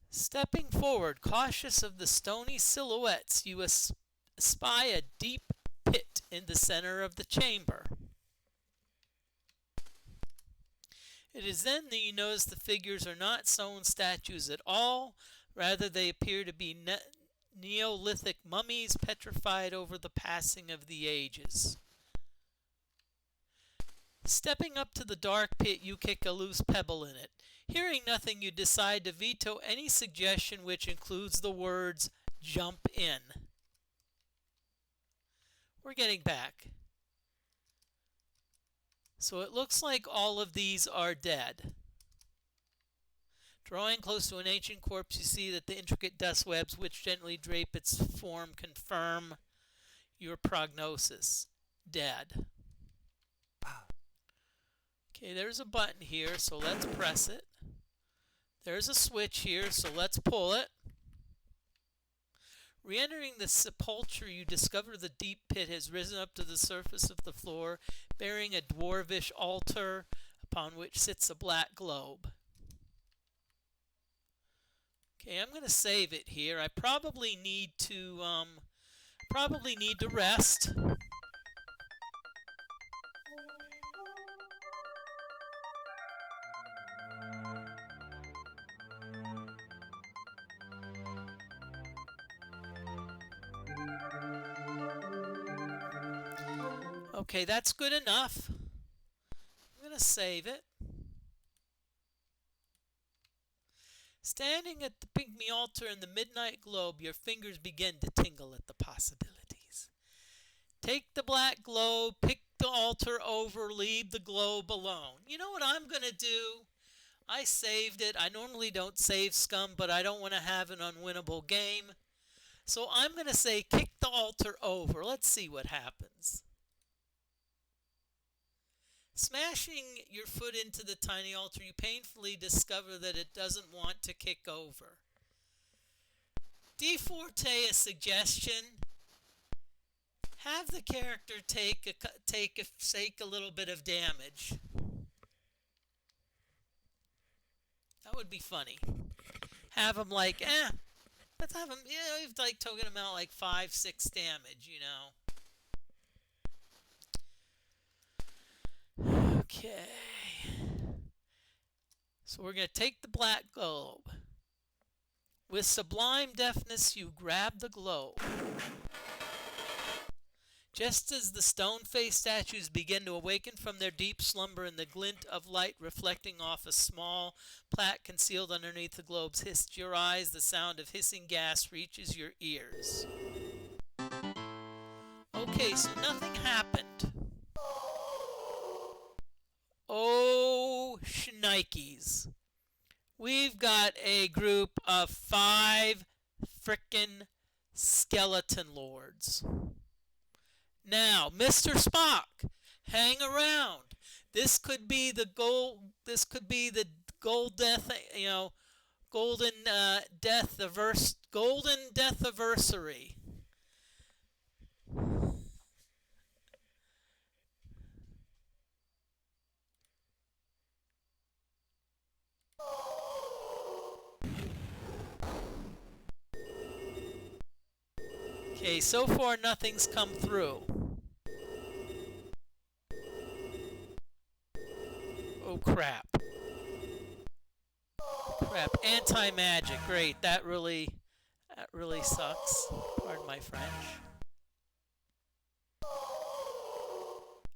Stepping forward, cautious of the stony silhouettes, you espy a deep pit in the center of the chamber. It is then that you notice the figures are not stone statues at all. Rather, they appear to be Neolithic mummies petrified over the passing of the ages. Stepping up to the dark pit, you kick a loose pebble in it. Hearing nothing, you decide to veto any suggestion which includes the words, "jump in." We're getting back. So it looks like all of these are dead. Drawing close to an ancient corpse, you see that the intricate dust webs which gently drape its form confirm your prognosis. Dead. Okay, there's a button here, so let's press it. There's a switch here, so let's pull it. Re-entering the sepulchre, you discover the deep pit has risen up to the surface of the floor, bearing a dwarvish altar upon which sits a black globe. Okay, I'm going to save it here. I probably need to rest. Okay, that's good enough. I'm going to save it. Standing at the pygmy altar in the midnight globe, your fingers begin to tingle at the possibilities. Take the black globe, pick the altar over, leave the globe alone. You know what I'm going to do? I saved it. I normally don't save scum, but I don't want to have an unwinnable game. So I'm going to say kick the altar over. Let's see what happens. Smashing your foot into the tiny altar, you painfully discover that it doesn't want to kick over. DFortae a suggestion. Have the character take a little bit of damage. That would be funny. Have him like, let's have him, you've like taken him out like 5-6 damage, you know. Okay. So we're going to take the black globe. With sublime deftness, you grab the globe. Just as the stone-faced statues begin to awaken from their deep slumber and the glint of light reflecting off a small plaque concealed underneath the globes hits your eyes, the sound of hissing gas reaches your ears. Okay, so nothing happened. Oh, shnikes. We've got a group of 5 frickin' skeleton lords. Now, Mr. Spock, hang around. This could be the gold. This could be the gold death. Golden golden death anniversary. Okay, so far nothing's come through. Oh crap. Crap. Anti-magic. Great. That really sucks. Pardon my French.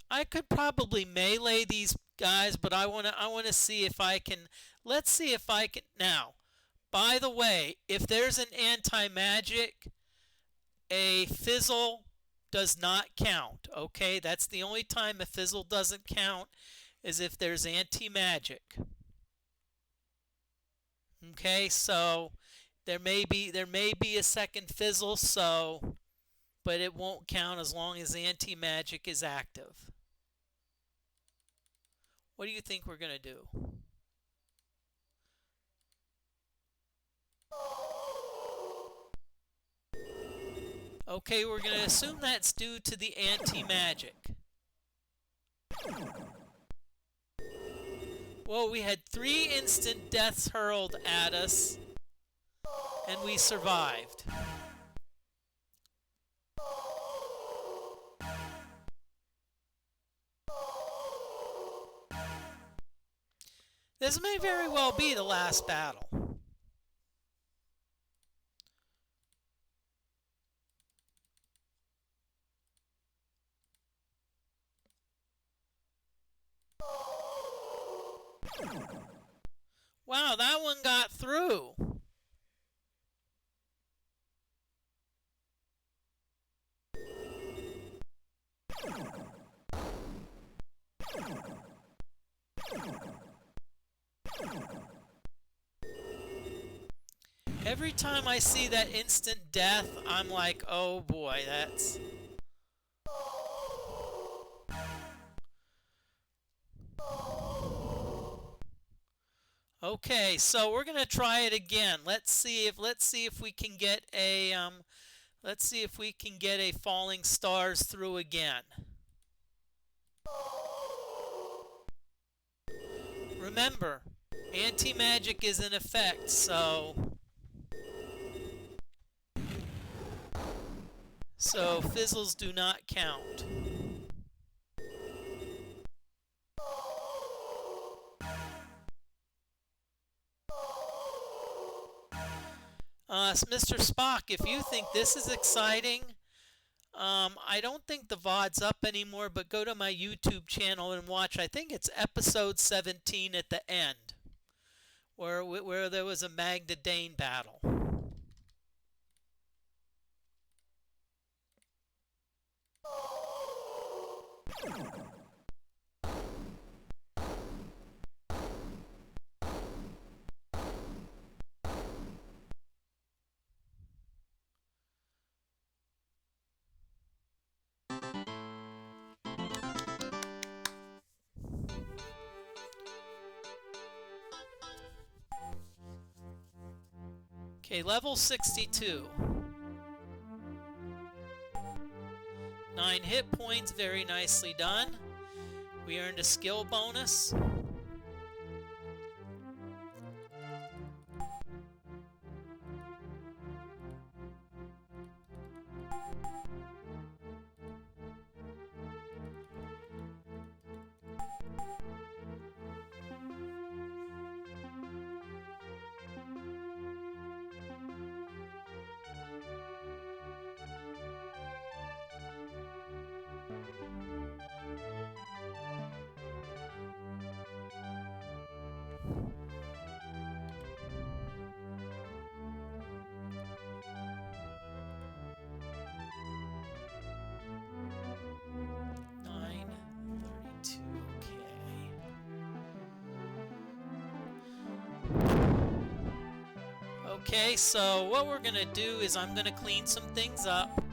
I could probably melee these guys, but I wanna see if I can. Let's see if I can now. By the way, if there's an anti-magic, a fizzle does not count. Okay, that's the only time a fizzle doesn't count is if there's anti-magic. Okay, so there may be a second fizzle, but it won't count as long as anti-magic is active. What do you think we're gonna do? Okay, we're gonna assume that's due to the anti-magic. Well, we had 3 instant deaths hurled at us, and we survived. This may very well be the last battle. Wow, that one got through. Every time I see that instant death, I'm like, oh boy, that's... Okay, so we're gonna try it again. Let's see if we can get a falling stars through again. Remember, anti-magic is in effect, so fizzles do not count. Mr. Spock, if you think this is exciting, I don't think the VOD's up anymore, but go to my YouTube channel and watch. I think it's episode 17 at the end, where there was a Magda Dane battle. Okay, level 62. 9 hit points, very nicely done. We earned a skill bonus. Okay, so what we're gonna do is I'm gonna clean some things up.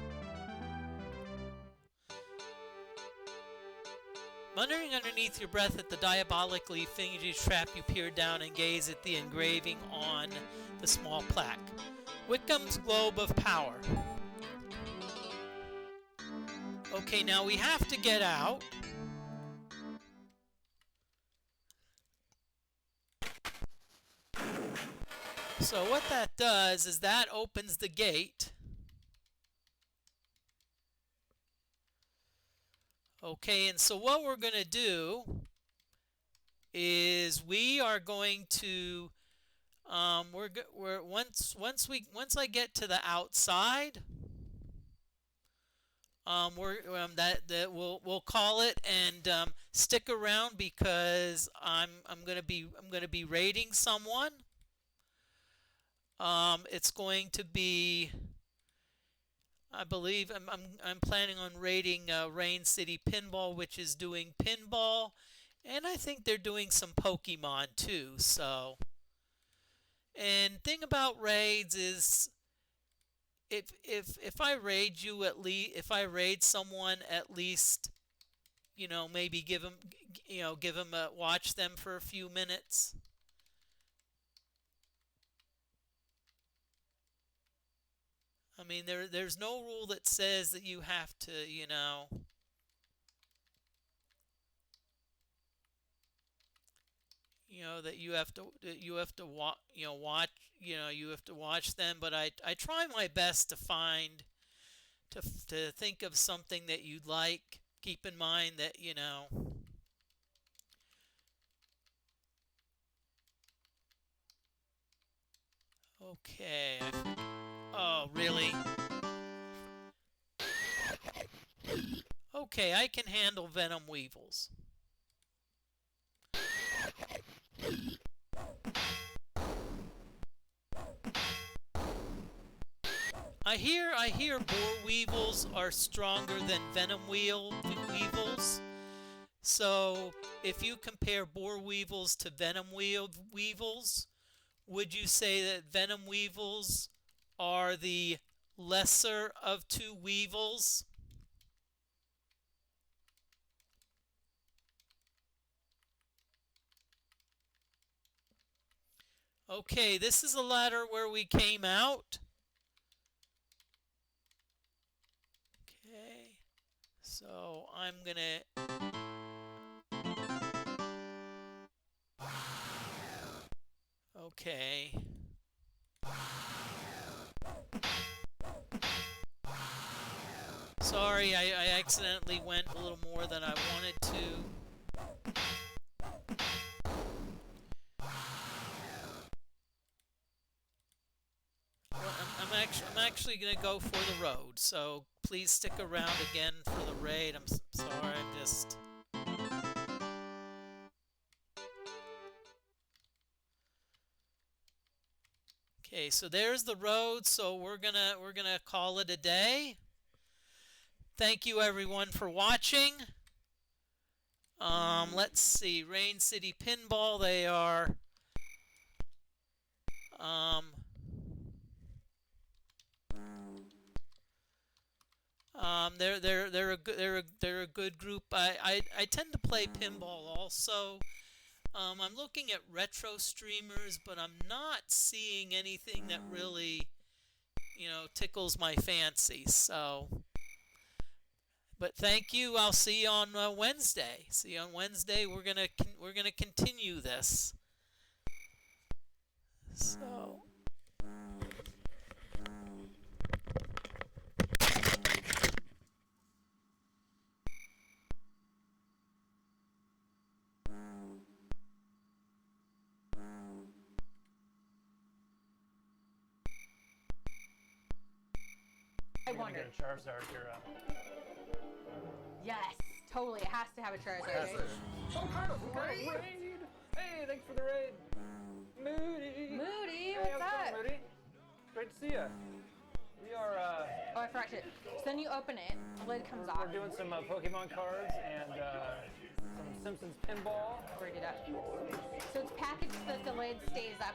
Muttering underneath your breath at the diabolically fingy trap, you peer down and gaze at the engraving on the small plaque. Wickham's Globe of Power. Okay, now we have to get out. So what that does is that opens the gate. Okay, and so what we're going to do is we are going to once I get to the outside, we'll call it and stick around because I'm gonna be raiding someone. It's going to be, I believe I'm planning on raiding Rain City Pinball, which is doing pinball, and I think they're doing some Pokemon too. So, and thing about raids is, if I raid you if I raid someone, at least, maybe give them watch them for a few minutes. I mean, there's no rule that says that you have to, that you have to watch them. But I try my best to to think of something that you'd like. Keep in mind that Okay. Oh, really? Okay, I can handle Venom Weevils. I hear boar weevils are stronger than venom weevils. So, if you compare boar weevils to venom weevils, would you say that venom weevils are the lesser of two weevils? Okay, this is a ladder where we came out. Okay, so I'm gonna... Okay. Sorry, I accidentally went a little more than I wanted to. Well, I'm actually gonna go for the road, so please stick around again for the raid. I'm sorry, I'm just... Okay, so there's the road, so we're gonna call it a day. Thank you everyone for watching. Let's see, Rain City Pinball, they are they're a good group. I tend to play pinball also. I'm looking at retro streamers, but I'm not seeing anything that really, tickles my fancy. So, but thank you. I'll see you on Wednesday. See you on Wednesday. We're gonna continue this. So. I wonder. Get a Charizard here. Yes, totally. It has to have a Charizard. Munkharma, raid! Hey, thanks for the raid. Moody. Moody, Hey, what's how's it up? going, Moody? Great to see you. We are. Oh, I forgot to. So then you open it, the lid comes off. We're doing some Pokemon cards and some Simpsons pinball. Where do that? So it's packaged so that the lid stays up